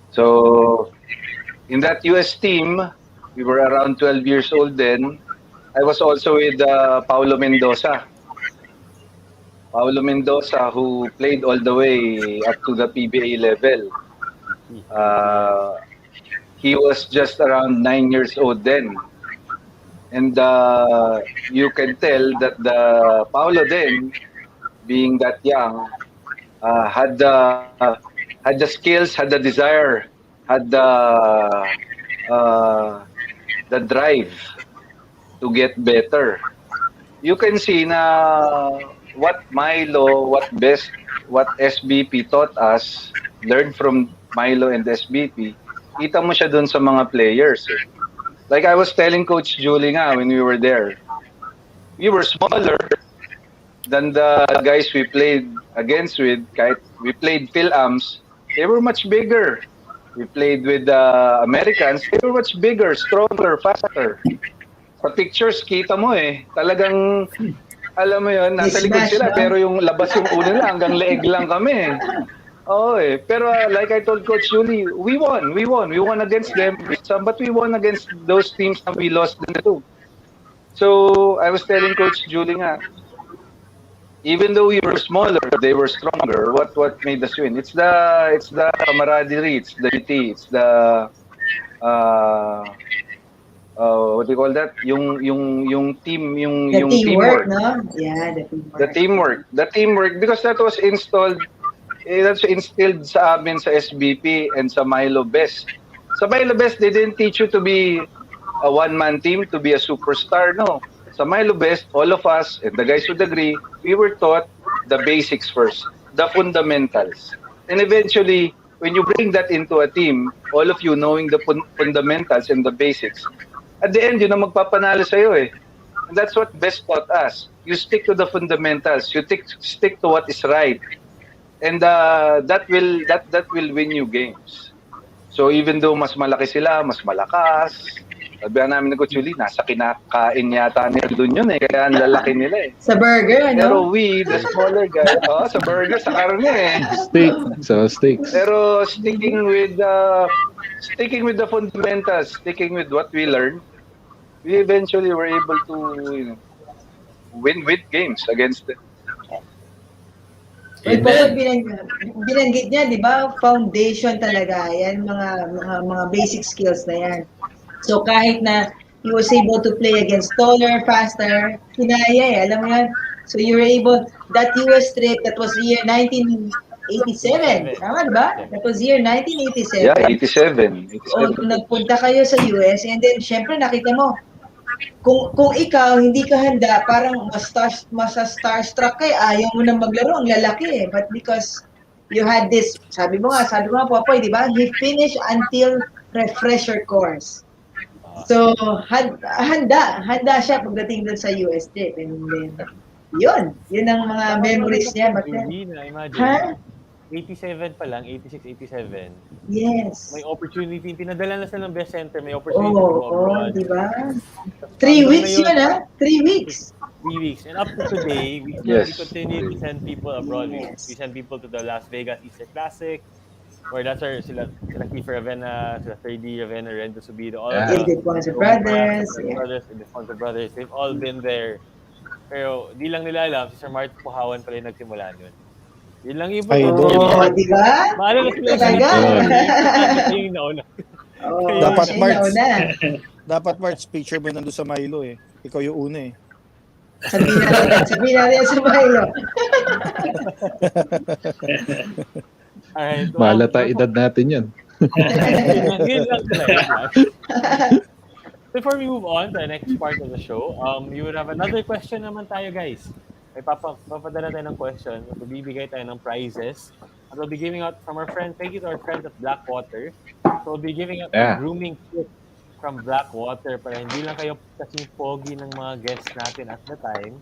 So, in that US team, we were around 12 years old then. I was also with Paulo Mendoza. Paulo Mendoza, who played all the way up to the PBA level. He was just around 9 years old then. And you can tell that the Paulo then, being that young, had the skills, had the desire, had the drive to get better. You can see na what Milo, what SBP taught us, learned from Milo and SBP, kita mo siya dun sa mga players. Eh. Like I was telling Coach Julie nga when we were there, we were smaller than the guys we played against with. Kahit we played Phil-Ams, they were much bigger. We played with the Americans, they were much bigger, stronger, faster. Sa pictures, kita mo eh. Talagang, alam mo yun, nasa likod sila, pero yung labas yung ulo nila, hanggang leeg lang kami. Oo eh. Pero like I told Coach Julie, we won. We won against them, but we won against those teams na we lost them too. So, I was telling Coach Julie nga, even though we were smaller, they were stronger. What made us win? It's the camaraderie, it's the unity, it's the what do you call that? Yung teamwork, no? Yeah, the teamwork. The teamwork because that was that's instilled sa amin sa SBP and sa Milo Best. Sa Milo Best, they didn't teach you to be a one-man team, to be a superstar, no. Sa Milo Best, all of us, and the guys would agree, we were taught the basics first, the fundamentals. And eventually, when you bring that into a team, all of you knowing the fundamentals and the basics, at the end, yun ang magpapanalo sa'yo eh. And that's what Best taught us. You stick to the fundamentals. You stick to what is right. And that will win you games. So even though mas malaki sila, mas malakas, sabihan namin ni Coach Julie, nasa kinakain yata nila doon yun eh. Kaya ang lalaki nila eh. Sa burger, ano? Pero we, the smaller guys, sa burger, sa karne eh. Steaks. Pero sticking with the fundamentals, sticking with what we learned, we eventually were able to win games against them. Pero binanggit niya, di ba, foundation talaga. Yan, mga basic skills na yan. So kahit na he was able to play against taller, faster, kinaya eh, alam mo yan. So you were able, that US trip, that was year 1987, tama ba? That was year 1987. Yeah, 87. O, nagpunta kayo sa US, and then, syempre, nakita mo, kung ikaw hindi ka handa, parang mas starstruck ka, ayaw mo nang maglaro, ang lalaki eh. But because you had this, sabi mo nga, Popoy, di ba? He finished until refresher course. So, handa siya pagdating dun sa US trip. And then, yun ang mga memories niya. Hindi na, imagine. Ha? 87 pa lang, 86, 87. Yes. May opportunity. Pinadala na sila ng best center. May opportunity to go abroad. Di ba? 3 weeks yun, ha? 3 weeks. 3 weeks. And up to today, we continue to send people abroad. Yes. We send people to the Las Vegas Easter Classic, where that's sila Kiefer Avena, sila 3D Avena, Rendo Subido, all of the Ponce brothers. The brothers, they've all been there. Pero di lang nila alam, si Sir Martin Puhawan pala yung nagsimula nun. Yun lang yung di ba? Maalala sila yung nauna. Dapat March, picture mo nandun sa Milo eh. Ikaw yung una eh. Sabihin natin sa Milo. Alright. Malata edad natin yan. Yun lang talaga, Flash. Before we move on to the next part of the show, we would have another question naman tayo, guys. May papadala tayo ng question. Magbibigay tayo ng prizes. And we'll be giving out from our friend, thank you to our friends at Blackwater. So we'll be giving out a Yeah. grooming kit from Blackwater para hindi lang kayo kasing pogi ng mga guests natin at the time.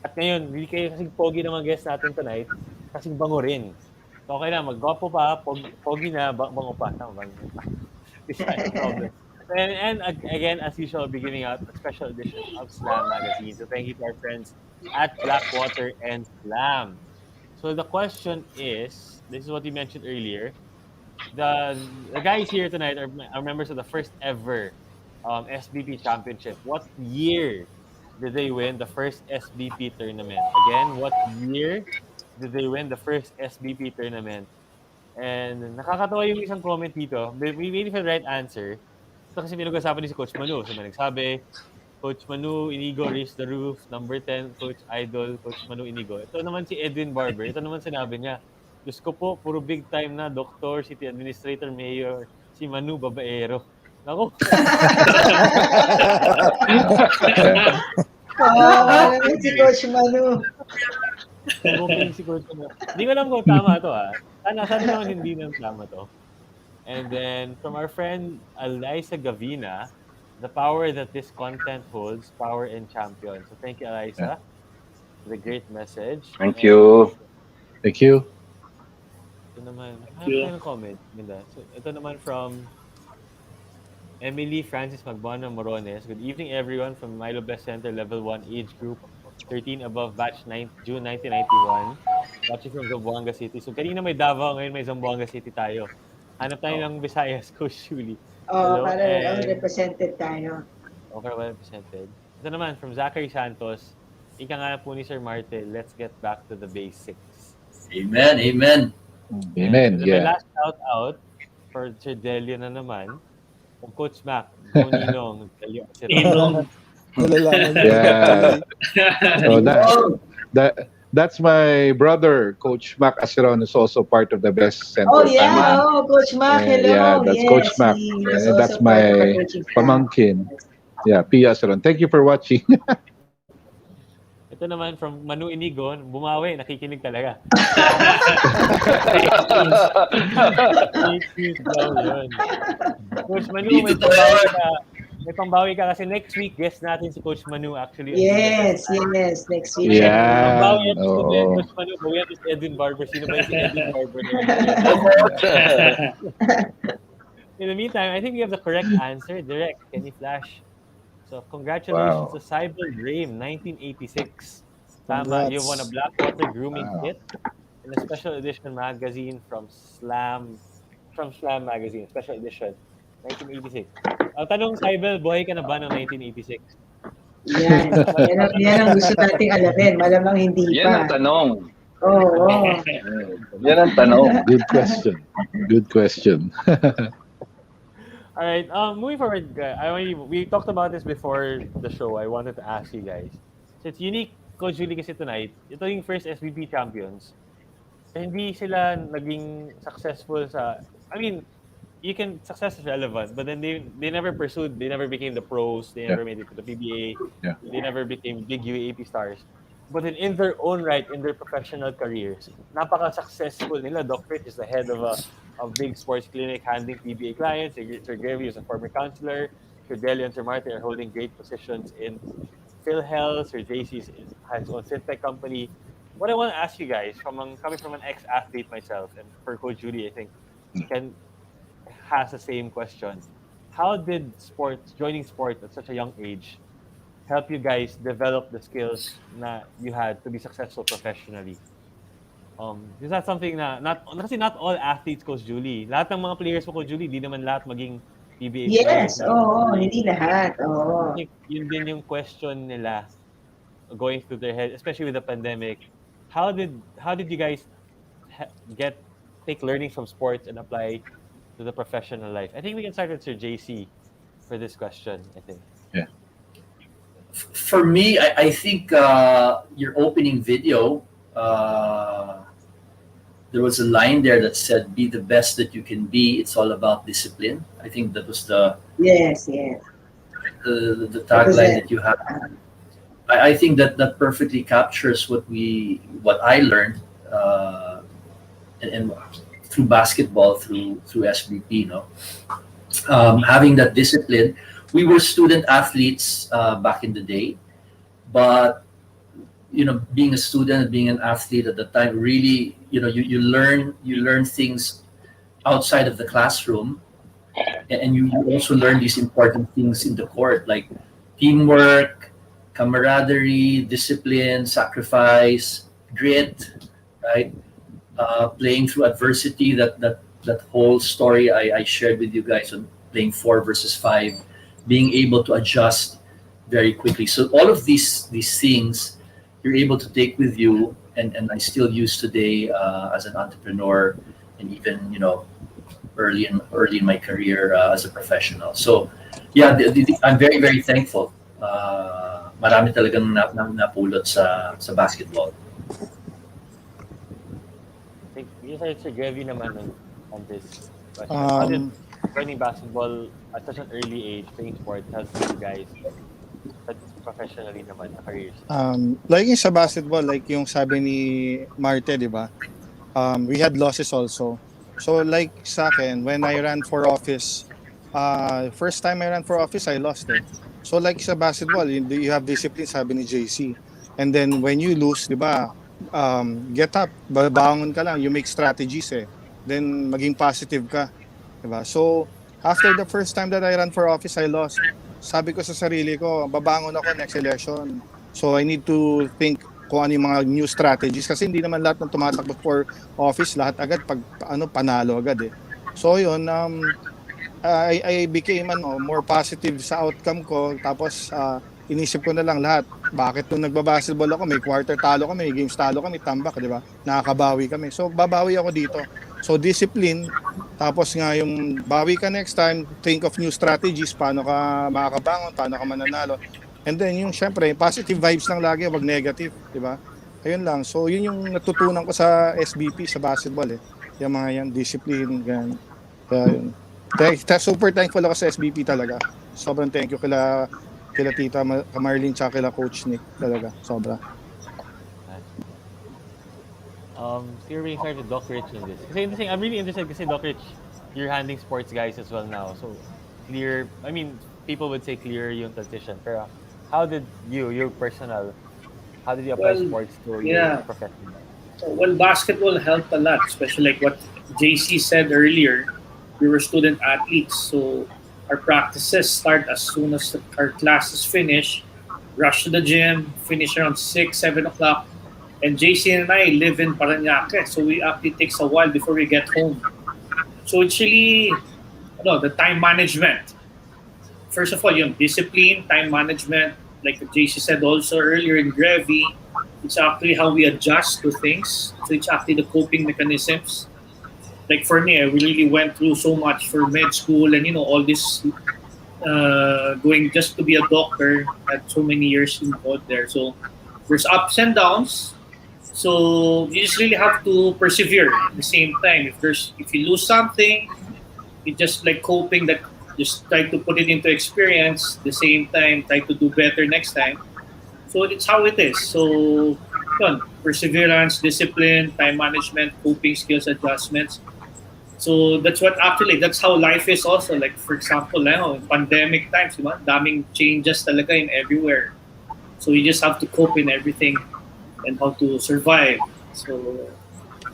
At ngayon, hindi kayo kasing pogi ng mga guests natin tonight, kasing bango rin. So okay na, mag-gwapo pa, pogi na, bango pa. Tama ba? It's not a problem. And again, as usual, I'll be giving out a special edition of Slam magazine. So thank you to our friends at Blackwater and Slam. So the question is, this is what you mentioned earlier. The guys here tonight are members of the first ever SBP championship. What year did they win the first SBP tournament? Again, what year did they win the first SBP tournament? And nakakatawa yung isang comment dito. We waiting for the right answer. Ito kasi pinag-usapan ni si Coach Manu. So may nagsabi, Coach Manu, Inigo, Raise the Roof. Number 10, Coach Idol, Coach Manu, Inigo. Ito naman si Edwin Barber. Ito naman sinabi niya, Diyos ko po, puro big time na, Doktor, City Administrator, Mayor, si Manu, babaero. Naku. Naman si Coach Manu. Si Coach Manu. Hindi ko alam kung tama to Sana naman hindi nang tama to. And then from our friend Eliza Gavina, the power that this content holds, power and champion. So thank you, Eliza, for the great message. Thank you. Thank you. Ito naman, ng comment. So ito naman from Emily Francis Magbono Morones. Good evening, everyone from Milo Best Center Level 1 age group 13 above batch June 1991. Watching from Zamboanga City. So kanina may Davao, ngayon may Zamboanga City tayo. Hanap tayo ng Visayas, Coach Julie. Oo, para represented tayo. Okay, well represented. Ito naman, from Zachary Santos, ika nga po ni Sir Marte, let's get back to the basics. Amen, amen. Amen, My yeah. last shout out for Sir Delio na naman, from Coach Mac, Go Ninong, Delio Ninong. Yeah. So that's my brother, Coach Mac Aceron, is also part of the best center. Oh yeah, Coach Mac, hello. Yeah, that's yes, Coach Mac. And that's my pamangkin. Yeah, Pia Aceron. Thank you for watching. Ito naman from Manu Inigo, bumawi, nakikinig talaga. Coach Manu, may pambawi ka kasi next week guest natin si Coach Manu actually. Yes, next week. Yeah. Pambawi Coach Manu, bawian is Edwin Barber. Sino ba si Edwin Barber? In the meantime, I think we have the correct answer. Direct, Kenny Flash. So congratulations to Cybel Graham, 1986. Tama, you won a Blackwater grooming kit and a special edition magazine from Slam magazine, special edition, 1986. Ang tanong, Cybel, buhay ka na ba noong 1986? Yan ang gusto nating alamin. Malamang hindi pa. Yan ang tanong. Oo. Yan ang tanong. Good question. Good question. All right. Moving forward, we talked about this before the show. I wanted to ask you guys. So it's unique, Coach Julie, kasi tonight, ito yung first SBP champions. Hindi sila naging successful sa, I mean, success is relevant, but then they never pursued, they never became the pros, they never made it to the PBA, they never became big UAAP stars. But in their own right, in their professional careers, napaka-successful nila. Doc Rich is the head of a big sports clinic handling PBA clients. Sir Gravy is a former counselor. Sir Delio and Sir Martin are holding great positions in PhilHealth. Sir JC has his own fintech company. What I want to ask you guys, coming from an ex-athlete myself, and for Coach Judy, I think, has the same question. How did joining sports at such a young age help you guys develop the skills na you had to be successful professionally? Is that something kasi not all athletes, Coach Julie. Lahat ng mga players mo, Coach Julie, di naman lahat maging PBA players. Yes, hindi lahat. I think yun din yung question nila going through their head, especially with the pandemic. How did you guys take learnings from sports and apply to the professional life? I think we can start with Sir JC for this question, I think. For me, I think your opening video uh, there was a line there that said, "Be the best that you can be. It's all about discipline." I think that was Yes, yes. the That was tagline it. that you had. I think that that perfectly captures what I learned, and through basketball, through SBP. Having that discipline. We were student athletes back in the day, but being a student, being an athlete at the time, really, you learn things outside of the classroom, and you also learn these important things in the court, like teamwork, camaraderie, discipline, sacrifice, grit, right? Playing through adversity. That whole story I shared with you guys on playing 4 versus 5, being able to adjust very quickly. So all of these things you're able to take with you, and I still use today as an entrepreneur, and even early in my career as a professional. So yeah, I'm very very thankful. Marami talagang napulot sa basketball. Like, yes, Sir Gravy naman on this question. How did Um, learning basketball at such an early age, playing sports, help you guys but professionally naman sa careers? like yung sa basketball, like yung sabi ni Marte, di ba? We had losses also. So like sa akin, when I ran for office, first time I ran for office, I lost eh. So like sa basketball, you have discipline, sabi ni JC. And then when you lose, di ba, get up, babangon ka lang, you make strategies eh. Then maging positive ka. Diba? So, after the first time that I ran for office, I lost. Sabi ko sa sarili ko, babangon ako next election. So, I need to think kung ano yung mga new strategies kasi hindi naman lahat ng tumatakbo for office lahat agad panalo agad eh. So yun, I became more positive sa outcome ko, tapos inisip ko na lang lahat. Bakit nung nagbabasketball ako, may quarter talo kami, may games talo kami, tambak, di ba? Nakakabawi kami. So babawi ako dito. So discipline, tapos nga yung bawi ka next time, think of new strategies, paano ka makakabangon, paano ka mananalo. And then yung syempre, positive vibes lang lagi, wag negative, di ba? Ayun lang. So yun yung natutunan ko sa SBP, sa basketball eh. Yung mga yan, discipline, ganyan. Kaya yun. Super thankful ako sa SBP talaga. Sobrang thank you kila Tita Marlene tsaka kila Coach Nick talaga. Sobra. You're being started with Doc Rich in this. Kasi interesting, I'm really interested kasi Doc Rich, you're handling sports guys as well now. So, clear, I mean, people would say clear yung transition. Pero how did your personal, how did you apply sports to your profession? Well, basketball helped a lot, especially like what JC said earlier. We were student athletes, so our practices start as soon as our classes finish, rush to the gym, finish around 6, 7 o'clock. And JC and I live in Parañaque, so we actually takes a while before we get home. So it's really, the time management. First of all, yung discipline, time management, like JC said also earlier in Gravy, it's actually how we adjust to things. So it's actually the coping mechanisms. Like for me, I really went through so much for med school and all this going just to be a doctor. Had so many years involved there. So there's ups and downs. So you just really have to persevere at the same time. If you lose something, you just like coping that. Just try to put it into experience. At the same time, try to do better next time. So it's how it is. So perseverance, discipline, time management, coping skills, adjustments. So that's how life is also. Like for example, pandemic times, diba? Daming changes talaga in everywhere. So you just have to cope in everything and how to survive.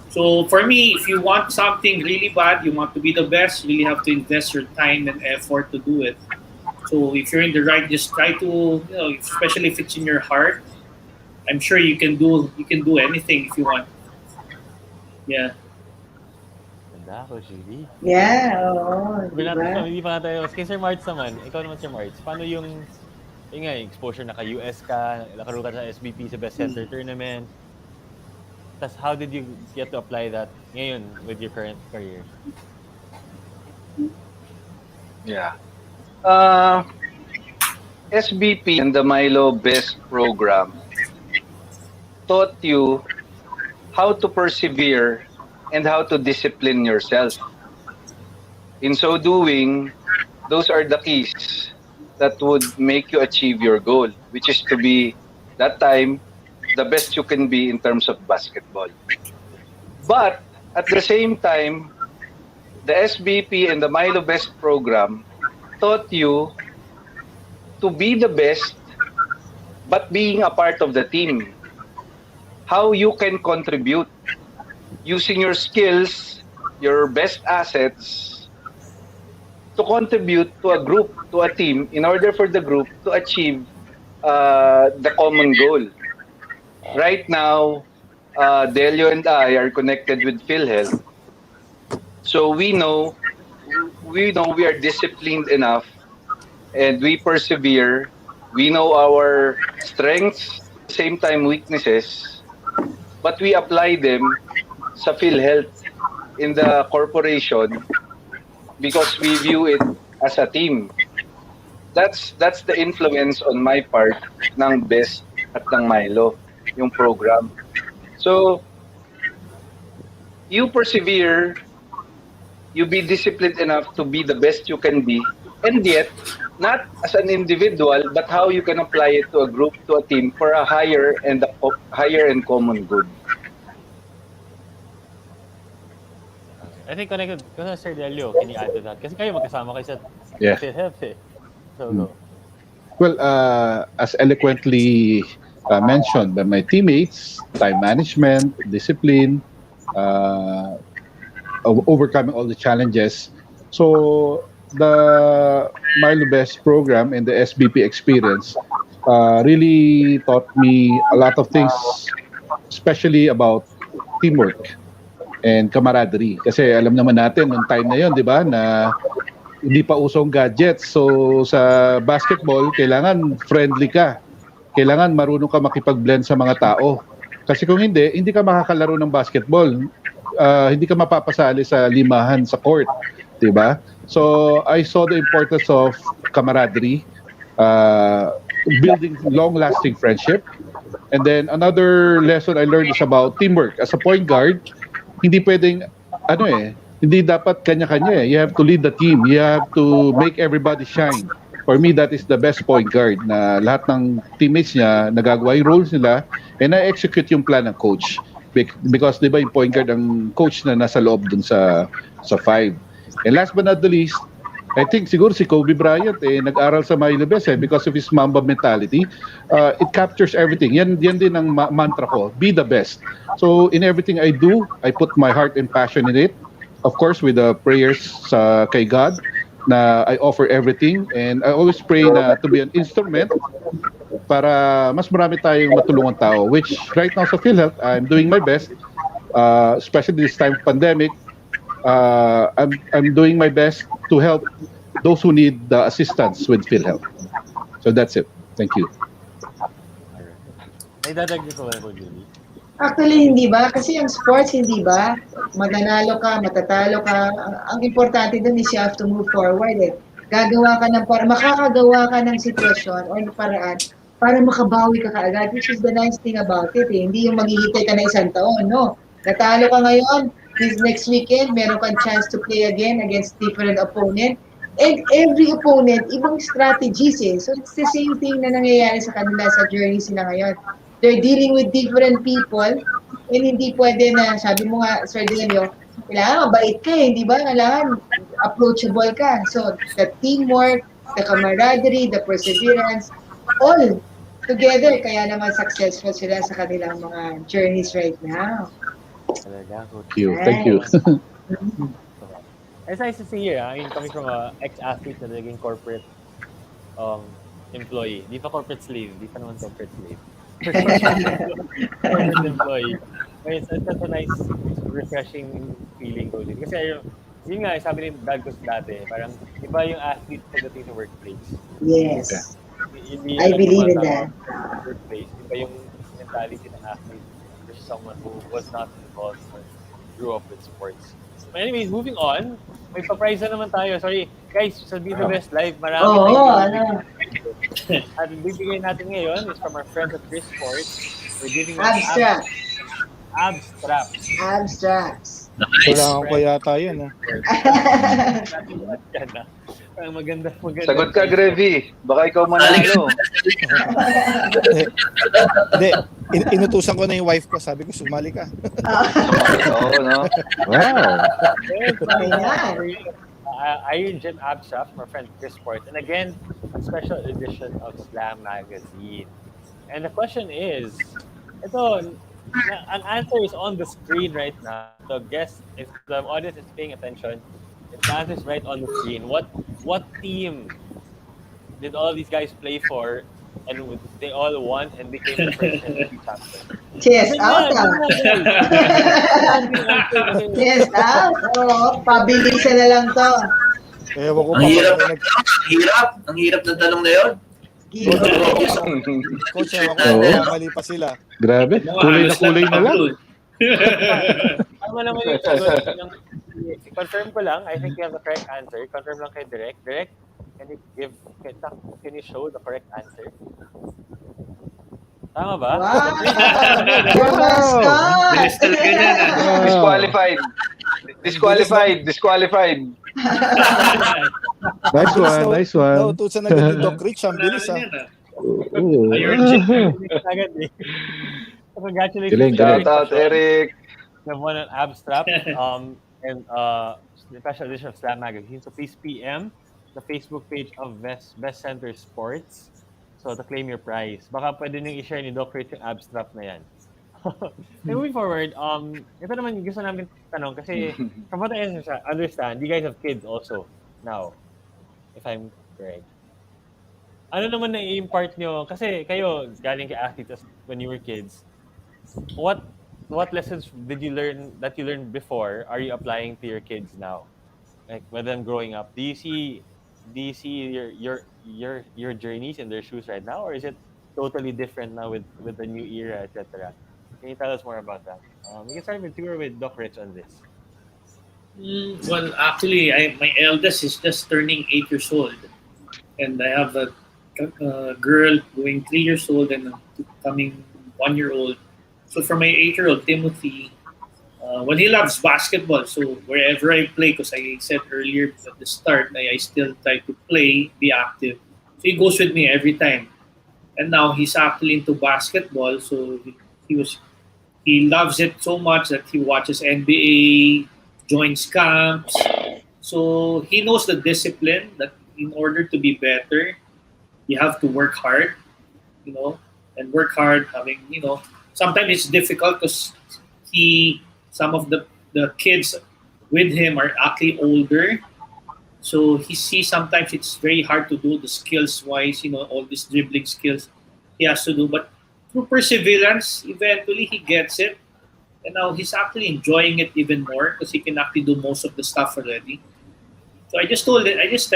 So for me, if you want something really bad, you want to be the best, you really have to invest your time and effort to do it. So if you're in the right, just try to, especially if it's in your heart, I'm sure you can do anything if you want. Yeah. Ganda, Coach Judy. Yeah, oo. Diba? Hindi pa nga tayo. Kay Sir Marts naman, ikaw naman Sir Marts, paano yung exposure naka-US ka, nakalaro ka sa SBP sa Best Center Tournament, tas how did you get to apply that ngayon with your current career? Yeah. SBP and the Milo Best program taught you how to persevere and how to discipline yourself. In so doing, those are the keys that would make you achieve your goal, which is to be, that time, the best you can be in terms of basketball. But at the same time, the SBP and the Milo Best program taught you to be the best, but being a part of the team. How you can contribute using your skills, your best assets, to contribute to a group, to a team, in order for the group to achieve the common goal. Right now, Delio and I are connected with PhilHealth, so we know we are disciplined enough and we persevere. We know our strengths, at the same time weaknesses, but we apply them sa PhilHealth in the corporation because we view it as a team. That's the influence on my part ng Best at ng Milo, yung program. So, you persevere, you be disciplined enough to be the best you can be, and yet, not as an individual, but how you can apply it to a group, to a team, for a higher and common good. I think connected ko na Sir Delio, can you add to that? Kasi kayo magkasama kayo sa Yeah. PhilHealth eh. So, go. Well, as eloquently mentioned by my teammates, time management, discipline, overcoming all the challenges. So the Milo Best program and the SBP experience really taught me a lot of things, especially about teamwork and camaraderie. Kasi alam naman natin, nung time na yon, di ba, na hindi pa usong gadgets. So sa basketball, kailangan friendly ka. Kailangan marunong ka makipag-blend sa mga tao. Kasi kung hindi ka makakalaro ng basketball. Hindi ka mapapasali sa limahan sa court, 'di ba? So I saw the importance of camaraderie, building long-lasting friendship. And then another lesson I learned is about teamwork. As a point guard, hindi pwedeng hindi dapat kanya-kanya eh. You have to lead the team. You have to make everybody shine. For me, that is the best point guard, na lahat ng teammates niya nagagawa yung roles nila and na-execute yung plan ng coach. Because di ba yung point guard ang coach na nasa loob dun sa 5. And last but not the least, I think siguro si Kobe Bryant nag-aral sa Milo Best because of his Mamba mentality. It captures everything. Yan din ang mantra ko, be the best. So in everything I do, I put my heart and passion in it. Of course, with the prayers kay God, na I offer everything, and I always pray na to be an instrument para mas marami tayong matulungan tao, which right now sa PhilHealth, I'm doing my best, especially this time of pandemic. I'm doing my best to help those who need the assistance with PhilHealth. So that's it. Thank you. Ay, dadagdag ko lang po, Julie. Actually, hindi ba? Kasi ang sports, hindi ba? Matanalo ka, matatalo ka. Ang importante dun is you have to move forward eh. Makakagawa ka ng sitwasyon o ng paraan para makabawi ka kaagad, which is the nice thing about it eh. Hindi yung maghihintay ka na isang taon, no? Natalo ka ngayon, this next weekend, meron kang chance to play again against different opponent. And every opponent, ibang strategies eh. So it's the same thing na nangyayari sa kanila sa journey sila ngayon. They're dealing with different people and hindi pwede na, sabi mo nga, Sir Delio, kailangan mabait ka eh, di ba? Kailangan approachable ka. So, the teamwork, the camaraderie, the perseverance, all together, kaya naman successful sila sa kanilang mga journeys right now. Talaga. Thank you. It's nice to see here. I mean, coming from a ex-athlete na naging corporate employee. Di pa corporate slave. Di pa naman corporate slave. Corporate employee. It's such a nice, refreshing feeling ko din. Kasi yun nga, sabi ni dad ko dati, parang iba yung athlete pagdating sa workplace. Yes. I believe in that. Workplace. Iba yung mentality ng athlete versus someone who was not involved or grew up with sports. But anyways, moving on, may pa-prize na naman tayo. Sorry, guys, sa Be The Best Live, marami At bibigay natin ngayon is from our friends at Chris Sports. We're giving them Abstract. Abstract. Abstracts. Kailangan ko yata yun. Parang maganda. Sagot ka, Grevy. Baka ikaw manalo. Hindi. Inutusan ko na yung wife ko. Sabi ko, sumali ka. Oo, no? Wow. Iron Gym Abstract from our friend Chris Sports. And again, a special edition of Slam Magazine. And the question is, an answer is on the screen right now. So guess, if the audience is paying attention, the answer is right on the screen. What team did all these guys play for, and they all won and became the first MVP champion? Chest out. Chest out. Oo, pabilisan na lang to. Ewan ko Ang pa. hirap ng tanong na yun. Coach, ewan ko, mali pa sila. Grabe, kulay na lang. Tama naman yung sagot. Confirm ko lang, I think you have the correct answer. Confirm lang kay Direk. Direk, can you show the correct answer? Tama ba? Disqualified. Nice one. Nautusan agad ni Doc Rich. Ang bilis, Congratulations. Shout out, Eric. You have won an abstract and the special edition of Slam Magazine. So please PM the Facebook page of Best Center Sports so to claim your prize. Baka pwede nyo i-share ni Doc Rich yung abstract na yan. Moving forward, ito naman yung gusto namin tanong kasi from what I understand, you guys have kids also now, if I'm correct. Ano naman na i-impart nyo? Kasi kayo, galing kay athletes when you were kids. What lessons did you learn that you learned before are you applying to your kids now? Like with them growing up, do you see your journeys in their shoes right now, or is it totally different now with the new era, etc.? Can you tell us more about that? We can start with Doc Rich on this. Well, actually, my eldest is just turning 8 years old, and I have a girl going 3 years old and coming 1 year old. So for my 8-year-old Timothy, well, he loves basketball. So wherever I play, because I said earlier at the start, I still try to play, be active. So he goes with me every time. And now he's actually into basketball. So he loves it so much that he watches NBA, joins camps. So he knows the discipline that in order to be better, you have to work hard, and work hard having, sometimes it's difficult because some of the kids with him are actually older. So he sees sometimes it's very hard to do the skills wise, all these dribbling skills he has to do. But through perseverance, eventually he gets it. And now he's actually enjoying it even more because he can actually do most of the stuff already. So I just tell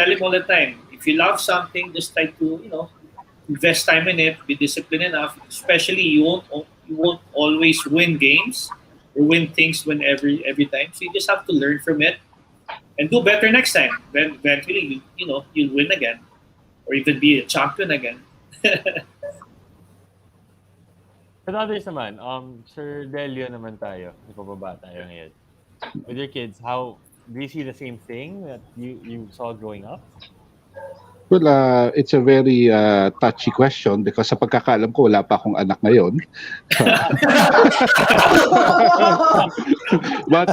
him all the time, if you love something, just try to, invest time in it, be disciplined enough. Especially you won't always win games or win things every time. So you just have to learn from it and do better next time. Then eventually, you'll win again or even be a champion again. But others naman, Sir Delio naman tayo. Ipababa tayo ngayon. With your kids, how do you see the same thing that you saw growing up? Well, it's a very touchy question because sa pagkakaalam ko, wala pa akong anak ngayon. but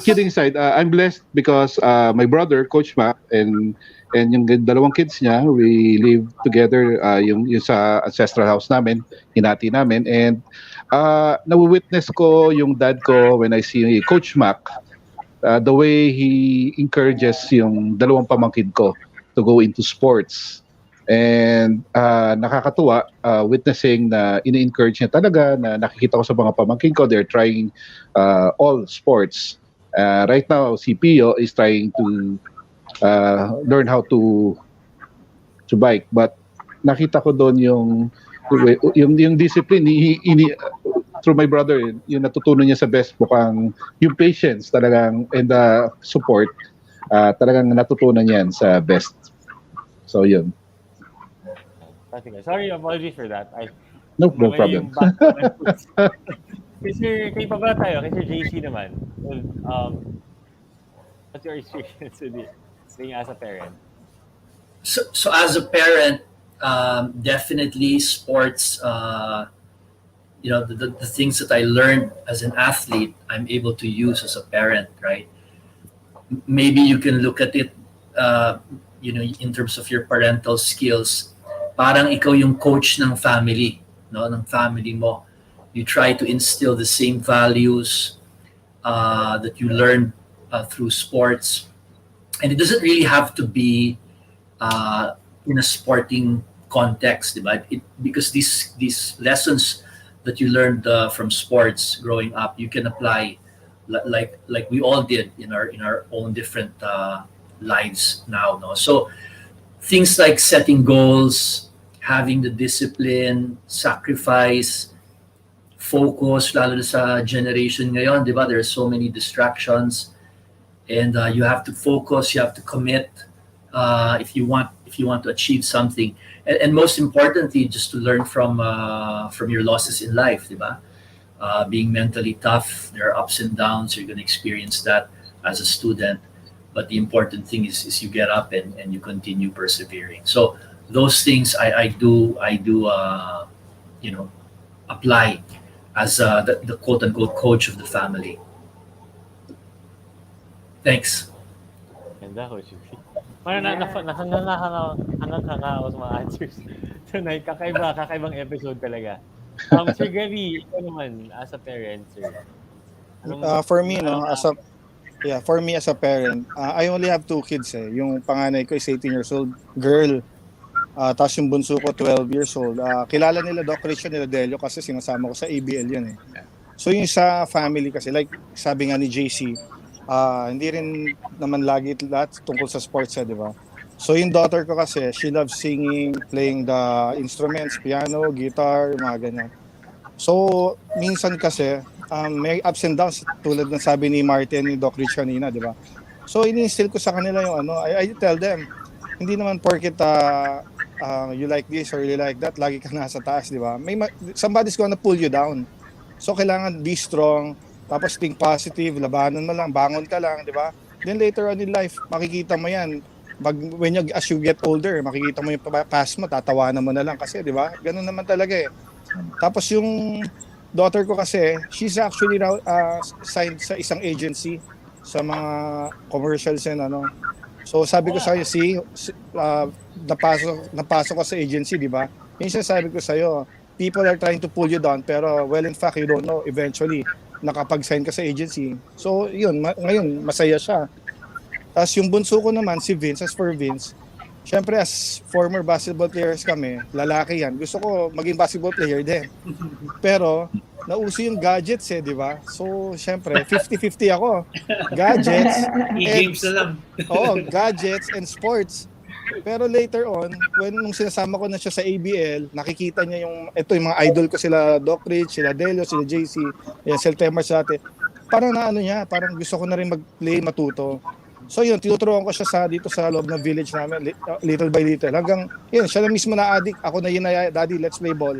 kidding aside, I'm blessed because my brother, Coach Mac, and yung dalawang kids niya, we live together yung sa ancestral house namin, hinati namin, and nawi-witness ko yung dad ko when I see Coach Mac. The way he encourages yung dalawang pamangkin ko to go into sports. And nakakatuwa witnessing na ini-encourage niya talaga, na nakikita ko sa mga pamangkin ko, they're trying all sports. Right now, si Pio is trying to learn how to bike. But nakita ko doon yung discipline, through my brother, yung natutunan niya sa best mukhang yung patience talagang and the support, talagang natutunan yan sa best. So yun. Sorry, apologies for that. No, no Mamaya problem. yung back Kasi kay Papa tayo, kay Sir JC naman. Well, what's your experience with it, being as a parent? So as a parent, definitely sports. The things that I learned as an athlete, I'm able to use as a parent, right? Maybe you can look at it, in terms of your parental skills. Parang ikaw yung coach ng family, no, ng family mo. You try to instill the same values that you learned through sports, and it doesn't really have to be in a sporting context, diba? Because these lessons that you learned from sports growing up, you can apply like we all did in our own different lives now. No, so things like setting goals, having the discipline, sacrifice, focus, lalo na sa generation ngayon, di ba? There are so many distractions, and you have to focus, you have to commit if you want to achieve something, and most importantly, just to learn from your losses in life, di ba? Being mentally tough, there are ups and downs. You're going to experience that as a student, but the important thing is you get up and you continue persevering. So those things I do apply as the quote unquote coach of the family. Thanks. Ganda ko, Shuki. Nakakanga ako sa mga answers tonight. Kakaibang episode talaga. Sir Gary, ikaw naman, as a parent, sir. For me, as a parent, I only have 2 kids eh. Yung panganay ko is 18 years old, girl. Tapos yung bunso ko, 12 years old. Kilala nila Doc Rich nila Delio kasi sinasama ko sa ABL yun eh. So yung sa family kasi, like sabi nga ni JC, hindi rin naman lagi lahat tungkol sa sports di ba? So yung daughter ko kasi, she loves singing, playing the instruments, piano, guitar, mga ganyan. So minsan kasi, may ups and downs tulad ng sabi ni Martin, ni Doc Rich kanina, di ba? So ini-instill ko sa kanila yung I tell them, hindi naman porket you like this or you like that, lagi ka nasa taas, di ba? Somebody's gonna pull you down. So kailangan be strong, tapos think positive, labanan mo lang, bangon ka lang, di ba? Then later on in life, makikita mo yan. As you get older, makikita mo yung past mo, tatawanan mo na lang kasi, di ba? Ganun naman talaga eh. Tapos yung daughter ko kasi, she's actually signed sa isang agency sa mga commercials and So sabi ko sa'yo, napasok ka sa agency, di ba? Yung sabi ko sa'yo, people are trying to pull you down, pero well, in fact, you don't know, eventually, nakapag-sign ka sa agency. So yun, ngayon, masaya siya. Tapos yung bunso ko naman, si Vince, as for Vince, syempre as former basketball players kami, lalaki yan, gusto ko maging basketball player din. Pero, nauso yung gadgets di ba? So, syempre, 50-50 ako. Gadgets. E-games na lang. Gadgets and sports. Pero later on, nung sinasama ko na siya sa ABL, nakikita niya yung mga idol ko, sila Doc Rich, sila Delio, sila JC, yan, Seltemers dati. Parang parang gusto ko na rin mag-play, matuto. So yun, tinuturuan ko siya dito sa loob ng village namin, little by little. Hanggang, yun, siya na mismo na-addict. Ako na yun na, daddy, let's play ball.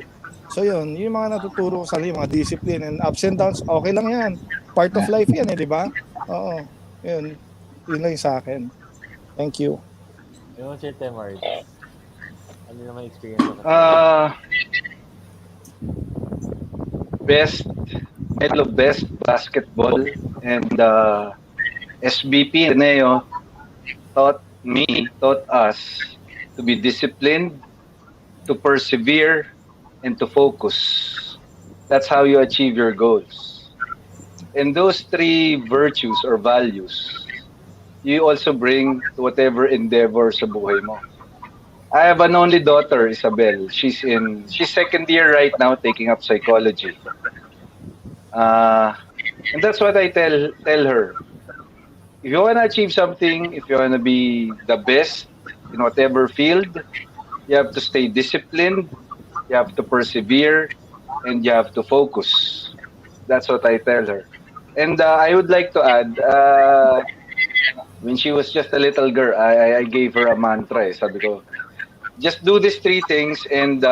So yun, yung mga natuturo ko sa yung mga discipline and ups and downs, okay lang yan. Part of life yan di ba? Oo, yun. Yun lang yung sa akin. Thank you. Yung Sir Temar, ano naman experience mo? Best basketball and SBP Neo taught us to be disciplined, to persevere, and to focus. That's how you achieve your goals. And those 3 virtues or values, you also bring to whatever endeavor sa buhay mo. I have an only daughter, Isabel. She's second year right now, taking up psychology. And that's what I tell her. If you want to achieve something, if you want to be the best in whatever field, you have to stay disciplined, you have to persevere, and you have to focus. That's what I tell her. And I would like to add, when she was just a little girl, I gave her a mantra. Sabi ko, just do these three things and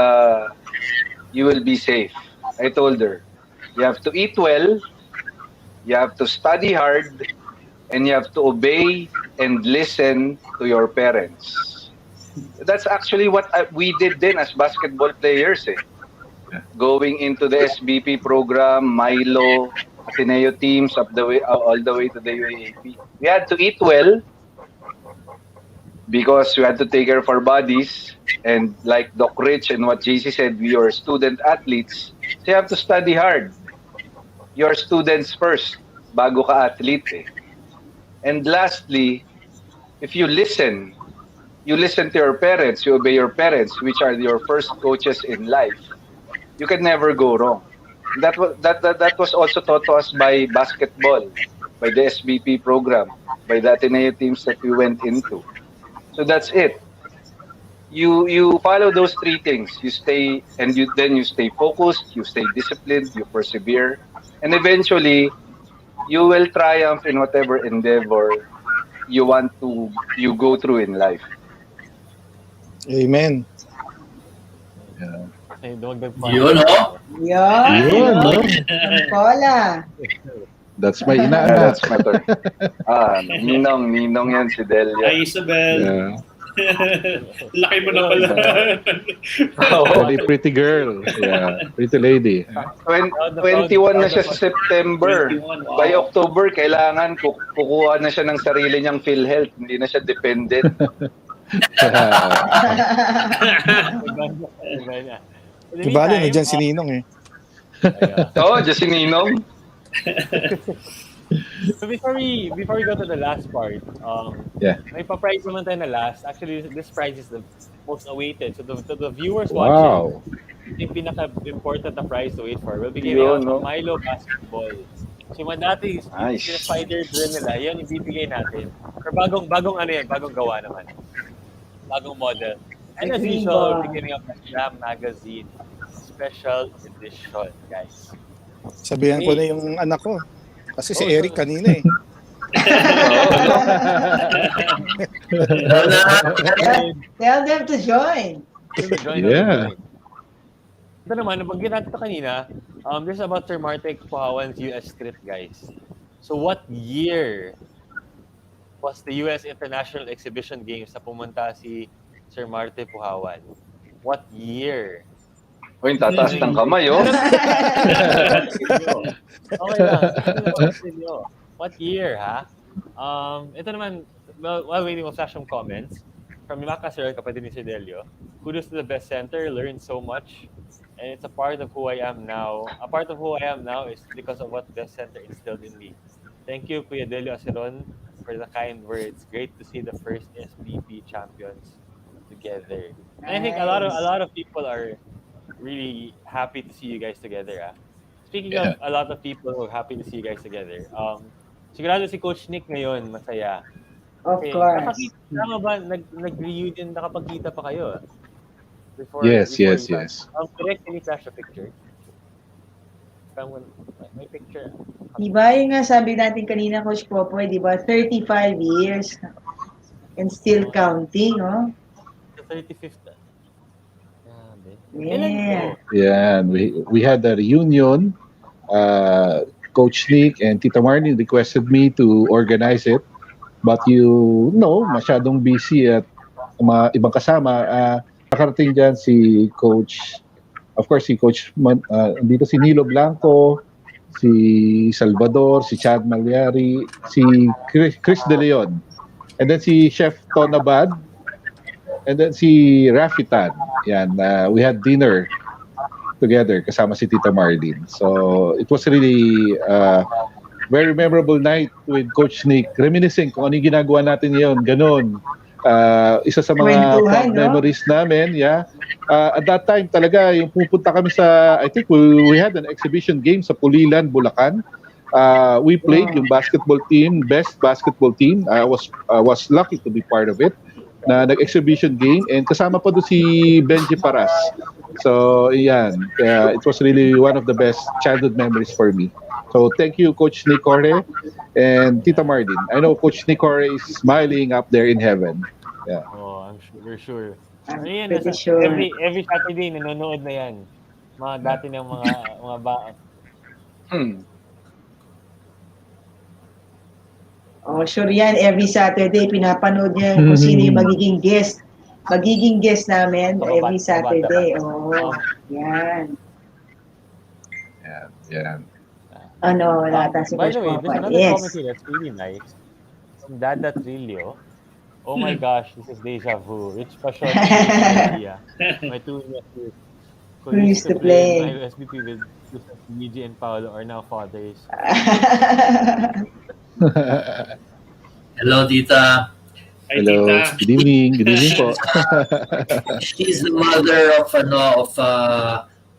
you will be safe. I told her, you have to eat well, you have to study hard, and you have to obey and listen to your parents. That's actually what we did then as basketball players. Going into the SBP program, Milo, Ateneo teams up the way all the way to the UAAP. We had to eat well because we had to take care of our bodies. And like Doc Rich and what JC said, we are student athletes. So you have to study hard. You're students first, bago ka athlete eh. And lastly, if you listen to your parents, you obey your parents, which are your first coaches in life, you can never go wrong. That was also taught to us by basketball, by the SBP program, by the Ateneo teams that we went into. So that's it. You follow those three things. You stay and you stay focused, you stay disciplined, you persevere, and eventually you will triumph in whatever endeavor you go through in life. Amen. Yun, oh. Yun. no? Cola. That's my inaanak. That's my turn. Ninong yan si Delia. Hi, Isabel. Yeah. Laki mo na pala. Very pretty girl. Yeah, pretty lady. 21 na siya sa September. 21, wow. By October, kailangan kukuha na siya ng sarili niyang PhilHealth. Hindi na siya dependent. Ibali na dyan si Ninong eh. Oo, dyan si Ninong. So before we go to the last part, may pa-prize naman tayo na last. Actually, this prize is the most awaited. So to the viewers watching, yung pinaka-important na prize to wait for, we'll be giving out a Milo basketball. So yung dati, yung spider drill nila, yan yung bibigay natin. Or bagong ano yan, bagong gawa naman. Bagong model. And as usual, we're giving up the Jam Magazine Special Edition, guys. Sabihan ko na yung anak ko. Kasi si Eric kanina eh. Tell them to join. Yeah. Ito naman, nabanggit natin ito kanina, there's about Sir Martek Puhawan's US trip, guys. So what year was the US International Exhibition Games na pumunta si Sir Marte Puhawan? What year? Uy, tataas ng kamay, oh. Okay lang. What year, ha? Ito naman, while waiting, we'll flash some comments. From Mimaka Sir, kapatid ni Sir Delio. Kudos to the best center, learned so much. And it's a part of who I am now. A part of who I am now is because of what best center instilled in me. Thank you, Kuya Delio Aceron, for the kind words. Great to see the first SBP champions together. And I think a lot of people are really happy to see you guys together. Speaking of a lot of people who are happy to see you guys together, sigurado si Coach Nick ngayon masaya. Of course. Tama ba, nag-reunion, nakapagkita pa kayo? Yes. Correct, can you flash a picture? May picture. Diba yung nga sabi natin kanina, Coach Popoy, diba? 35 years and still counting, oh. The 35th. Yeah. We had a reunion. Coach Nick and Tita Marlene requested me to organize it, but masyadong busy at mga ibang kasama. Nakarating dyan si Coach, of course si Coach, dito si Nilo Blanco, si Salvador, si Chad Magliari, si Chris De Leon, and then si Chef Tonabad, and then si Rafitan. Yan, we had dinner together kasama si Tita Marlene. So it was really very memorable night with Coach Nick. Reminiscing kung ano yung ginagawa natin ngayon, ganun. Isa sa mga memories namin, at that time talaga, yung pupunta kami sa, I think we had an exhibition game sa Pulilan, Bulacan. We played yung basketball team, best basketball team. I was lucky to be part of it. Na nag-exhibition game, and kasama pa doon si Benji Paras. So, yan. It was really one of the best childhood memories for me. So, thank you, Coach Nicore and Tita Marlene. I know Coach Nicore is smiling up there in heaven. Yeah. Oh, we're sure. I'm Ano yan, pretty sure. every Saturday nanonood na yan. Mga dati ng mga Oh, sure yan. Every Saturday, pinapanood niya kung sino yung magiging guest. Magiging guest namin every Saturday. Oh, yan. Yan. Ano, wala si By Coach the way, there's Popoy. another Yes. comment here that's really nice. From Dada Trillo. Oh my gosh, this is deja vu. Rich Passion idea. My two nephews who used to play in my SBP with Luigi and Paolo are now fathers. Hello, Tita. Hello. Good evening. Good evening po. She's the mother of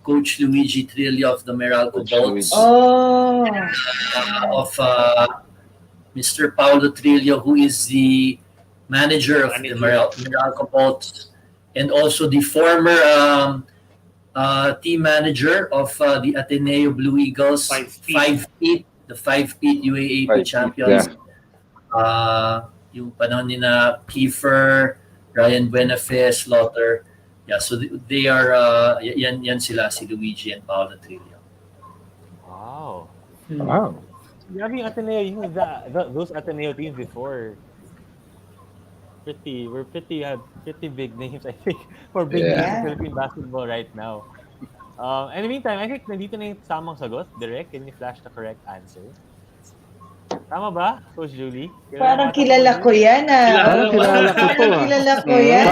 Coach Luigi Trillo of the Meralco Bolts. Oh. Of Mr. Paolo Trillo, who is the manager of the Meralco Bolts, and also the former team manager of the Ateneo Blue Eagles, 5-peat, the 5-peat UAAP champions. Yeah. Yung panahon ni na Kiefer, Ryan Buenafe, Slaughter. Yeah, so they are yan sila, si Luigi and Paolo Trillo. Wow. Wow. Grabe yung Ateneo, those Ateneo teams before had pretty big names, I think, for big names in Philippine basketball right now. In the meantime, I think nandito na yung tamang sagot. Direct, can you flash the correct answer? Tama ba, Coach Julie? Parang kilala ko yan Parang kilala ko to kilala ko yan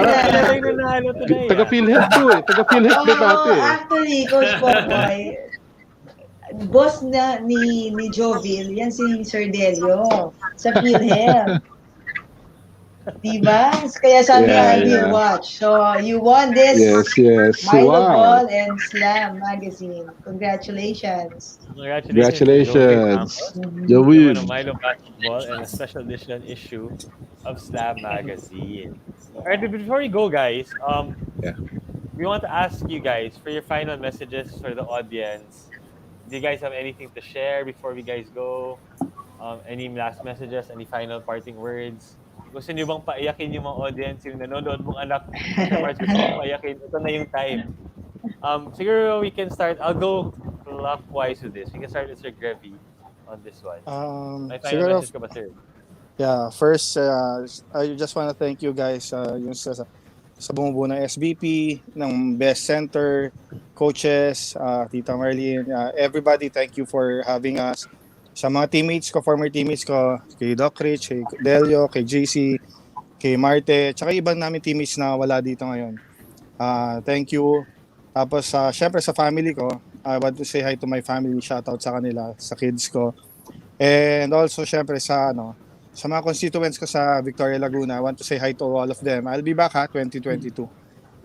Taga-PhilHealth to eh. Taga-PhilHealth dati eh. Actually, Coach Popoy, boss na ni Jovil, yan si Sir Delio sa PhilHealth. Diba? Kaya sabi niya, I will watch. So, you won this Milo Ball and Slam magazine. Congratulations. Congratulations. You win. Milo Basketball and a special edition issue of Slam magazine. Alright, before we go, guys, we want to ask you guys for your final messages for the audience. Do you guys have anything to share before we guys go? Any last messages? Any final parting words? Gusto niyo bang paiyakin yung mga audience, yung nanonood mong anak sa Mars, gusto niyo paiyakin? Ito na yung time. Siguro we can start, I'll go clockwise with this. We can start with Sir Grevy on this one. My final message ka ba, sir? Yeah, first, I just want to thank you guys yung sa bumubuo ng SBP, ng Best Center, coaches, Tita Marlene, everybody, thank you for having us. Sa mga teammates ko, former teammates ko, kay Doc Rich, kay Delio, kay JC, kay Marte, tsaka ibang namin teammates na wala dito ngayon. Thank you. Tapos, syempre sa family ko, I want to say hi to my family, shoutout sa kanila, sa kids ko. And also, syempre sa mga constituents ko sa Victoria Laguna, I want to say hi to all of them. I'll be back 2022.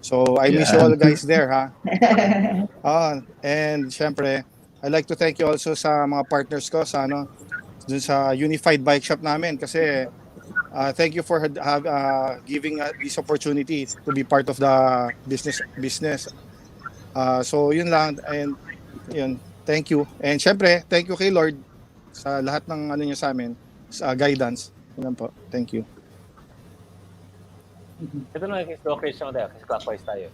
So, I miss you all guys there and syempre, I'd like to thank you also sa mga partners ko sa dun sa Unified Bike Shop namin kasi thank you for giving this opportunity to be part of the business. So yun lang and yun, thank you. And syempre, thank you kay Lord sa lahat ng niya sa amin, sa guidance. Yun po. Thank you. Ito na yung clockwise tayo. Clockwise tayo.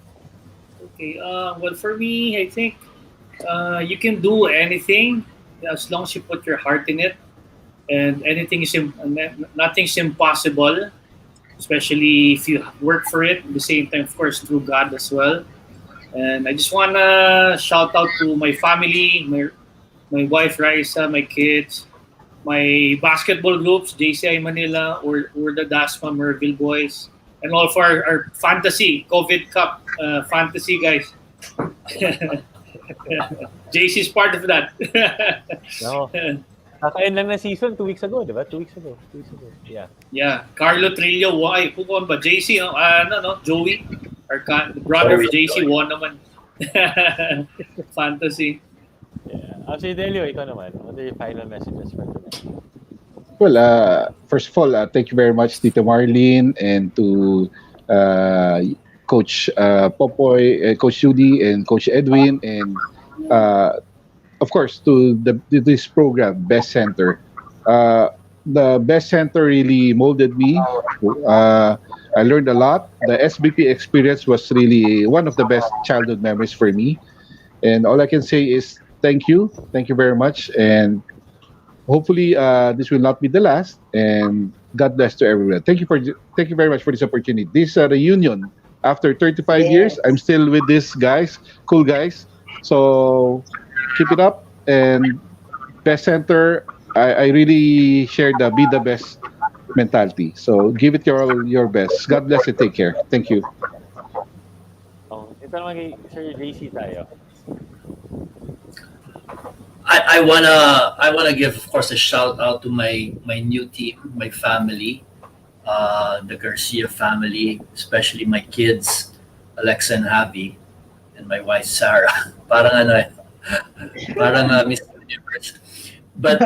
Okay, well for me, I think you can do anything as long as you put your heart in it, and nothing's impossible, especially if you work for it. At the same time, of course, through God as well. And I just wanna shout out to my family, my wife Raisa, my kids, my basketball groups, JCI Manila, or the Dasma Merville Boys, and all of our fantasy COVID Cup fantasy guys. JC is part of that. No. Kakain lang na season 2 weeks ago, di ba? 2 weeks ago. Yeah. Yeah. Carlo Trillo, why? Who won ba? JC, Joey, our brother of JC, won naman. Fantasy. Yeah. Actually, Delio, ikaw naman. What are your final messages for today? Well, first of all, thank you very much, Tita Marlene, and to Coach Popoy, Coach Judy, and Coach Edwin, and of course to this program, Best Center. The Best Center really molded me. I learned a lot. The SBP experience was really one of the best childhood memories for me. And all I can say is thank you. Thank you very much. And hopefully this will not be the last. And God bless to everyone. Thank you very much for this opportunity. This is a reunion. After 35 years, I'm Yes. still with these guys, cool guys. So keep it up. And best center, I really share the be the best mentality. So give it your best. God bless and take care. Thank you. Oh, ito naman kay Sir JC tayo. I wanna give, of course, a shout out to my new team, my family, the Garcia family, especially my kids, Alexa and Abby, and my wife Sarah. Parang ano eh, parang Miss Universe. But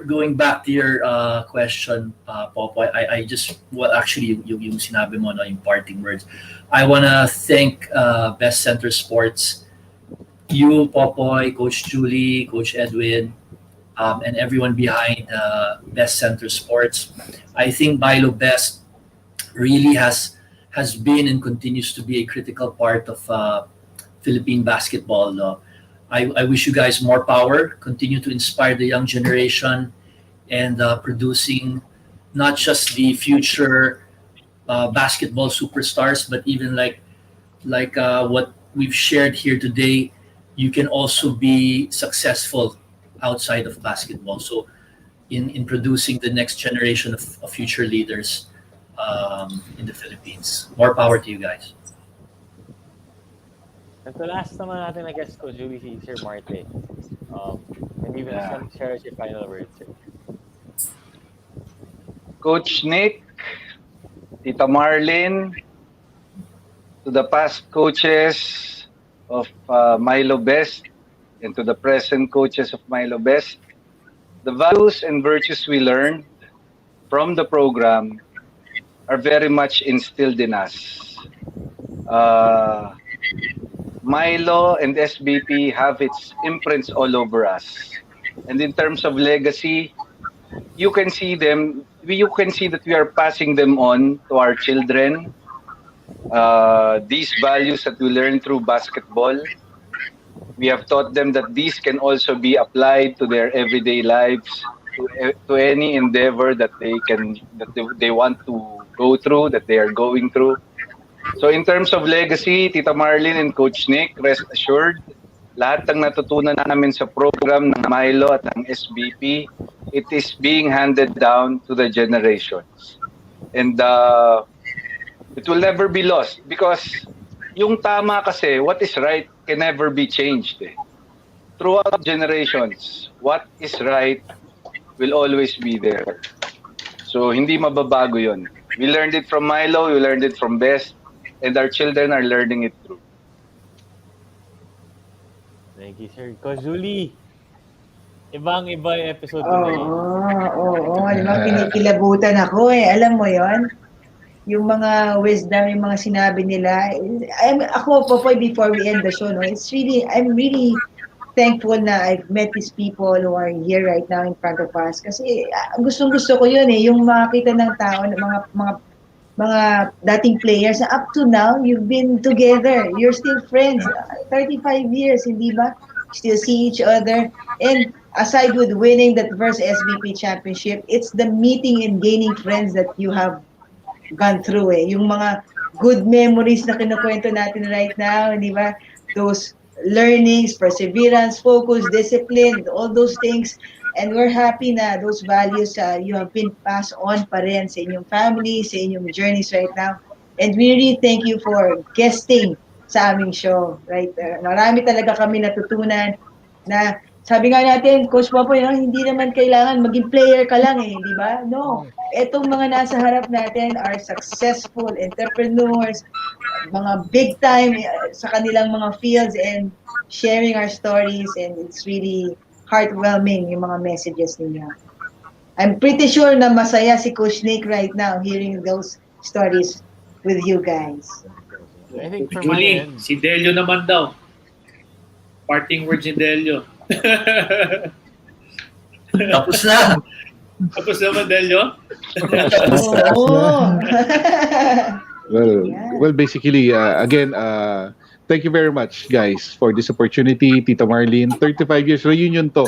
going back to your question, Popo, I just, well, actually yung sinabi mo, no, yung parting words. I wanna thank Best Center Sports, you, Popoy, Coach Julie, Coach Edwin, and everyone behind Best Center Sports. I think Milo Best really has been and continues to be a critical part of Philippine basketball. I wish you guys more power. Continue to inspire the young generation and producing not just the future basketball superstars, but even like what we've shared here today. You can also be successful outside of basketball. So in producing the next generation of future leaders in the Philippines. More power to you guys. And the last naman natin na guest ko, Julie, si Sir Marte. And even share your final words, sir. Coach Nick, Tita Marlene, to the past coaches of Milo Best and to the present coaches of Milo Best, the values and virtues we learned from the program are very much instilled in us. Milo and SBP have its imprints all over us. And in terms of legacy, you can see that we are passing them on to our children. These values that we learn through basketball, we have taught them that these can also be applied to their everyday lives, to any endeavor that they want to go through, that they are going through. So in terms of legacy, Tita Marlene and Coach Nick, rest assured, lahat ng natutunan namin sa program ng Milo at ng SBP, it is being handed down to the generations. And it will never be lost because yung tama kasi, what is right can never be changed. Throughout generations, what is right will always be there. So hindi mababago yon. We learned it from Milo, we learned it from Best, and our children are learning it through. Thank you, sir. Coach Julie, ibang-iba yung episode Oo, di ba? Kinikilabutan ako eh. Alam mo yon, yung mga wisdom, yung mga sinabi nila. Ako, Popoy, before we end the show, no, I'm really thankful na I've met these people who are here right now in front of us. Kasi gustong-gusto ko yun eh, yung makakita ng tao, mga dating players na up to now, you've been together. You're still friends. 35 years, hindi ba? Still see each other. And aside with winning that first SBP championship, it's the meeting and gaining friends that you have gone through eh. Yung mga good memories na kinukwento natin right now, di ba? Those learnings, perseverance, focus, discipline, all those things. And we're happy na those values you have been passed on pa rin sa inyong family, sa inyong journeys right now. And we really thank you for guesting sa aming show, right? Marami talaga kami natutunan na sabi nga natin, Coach Popoy, hindi naman kailangan maging player ka lang eh, di ba? No. Etong mga nasa harap natin are successful entrepreneurs, mga big time sa kanilang mga fields and sharing our stories, and it's really heartwarming yung mga messages ninyo. I'm pretty sure na masaya si Coach Nick right now hearing those stories with you guys. I think for Julie, my end, si Delio naman daw. Parting words ni Delio. Tapos na. Tapos naman, Delio? Oo. Well, basically, again, thank you very much, guys, for this opportunity. Tita Marlene, 35 years reunion to.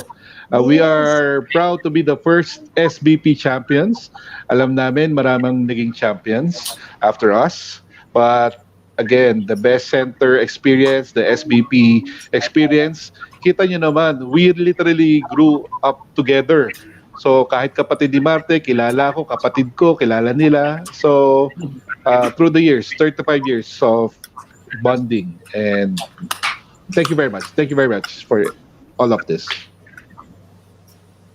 We Yes. are proud to be the first SBP champions. Alam namin, maraming naging champions after us. But again, the best center experience, the SBP experience, kita nyo naman, we literally grew up together. So kahit kapatid ni Marte, kilala ko, kapatid ko, kilala nila. So through the years, 35 years of bonding. And thank you very much. Thank you very much for all of this.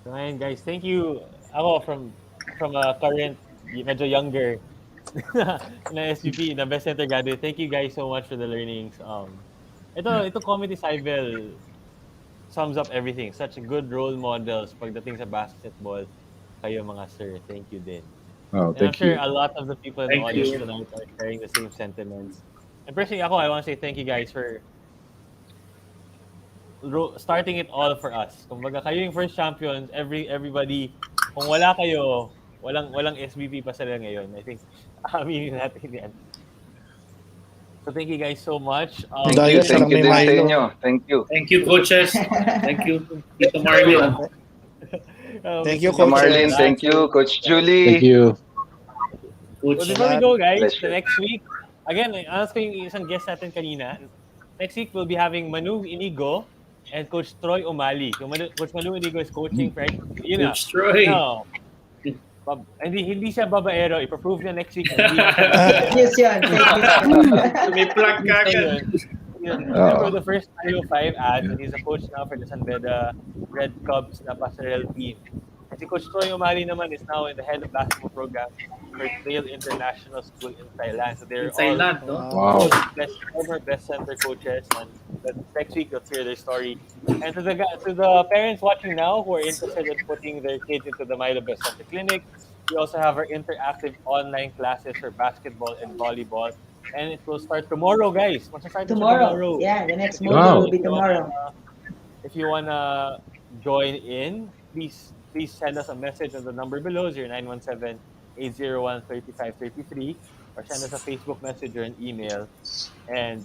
Ryan, guys, thank you. Ako from a current, medyo younger na SVP, na best center graduate. Thank you guys so much for the learnings. Ito Comedy Cybel sums up everything. Such good role models pagdating sa basketball. Kayo mga sir, thank you din. Oh, And I'm thank sure you. a lot of the people in the Thank audience you. tonight are sharing the same sentiments. And personally, I want to say thank you guys for starting it all for us. Kumbaga kayo yung first champions, everybody, kung wala kayo, walang SBP pa sila ngayon. I think aminin natin yan. So thank you guys so much. Dahil siya Thank lang you may din sa Milo. inyo. Thank you. Thank you, coaches. Thank you, Tito Marlene. Thank you, Tita Coach. Marlene, thank you. Coach Thank Julie. you. Well, Coach. before we go, guys, Pleasure. the next week, again, ask ko yung isang guest natin kanina. Next week, we'll be having Manu Inigo and Coach Troy Umali. Coach Manu Inigo is coaching, right? Yun na. Coach Troy. No. Hindi siya babaero. Ipaprove niya next week. Hindi na siya babaero. Yes, yan. May plug ka agad. Remember the first 305 ads, and he's a coach now for the San Beda Red Cubs na passerelle team. And si Coach Troy Umali naman is now in the head of basketball program for Dale International School in Thailand. So they're In Thailand, no? Wow. former best center coaches, and next week you'll hear their story. And to the parents watching now who are interested in putting their kids into the Milo Best Center Clinic, we also have our interactive online classes for basketball and volleyball. And it will start tomorrow, guys. Start Tomorrow. Yeah, the next module Wow. will be tomorrow. If you wanna join in, please send us a message on the number below, 0917-801-3533, or send us a Facebook message or an email. And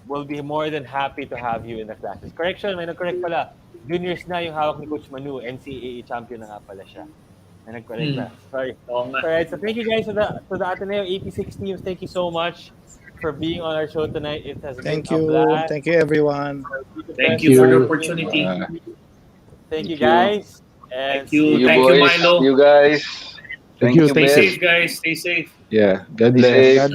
we'll be more than happy to have you in the classes. Correction, may nag-correct pala. Juniors na yung hawak ni Coach Manu, NCAA champion na nga pala siya. May nag-correct na. Sorry. Alright, so thank you guys to the Ateneo 86 teams. Thank you so much for being on our show tonight. It has Thank been a you. blast. Thank you, everyone. Thank you for the opportunity. Thank you, guys. And Thank you. You Thank boys, you, Milo. you guys. Thank you. Stay Beth. safe, guys. Stay safe. Yeah. God Be bless. safe. God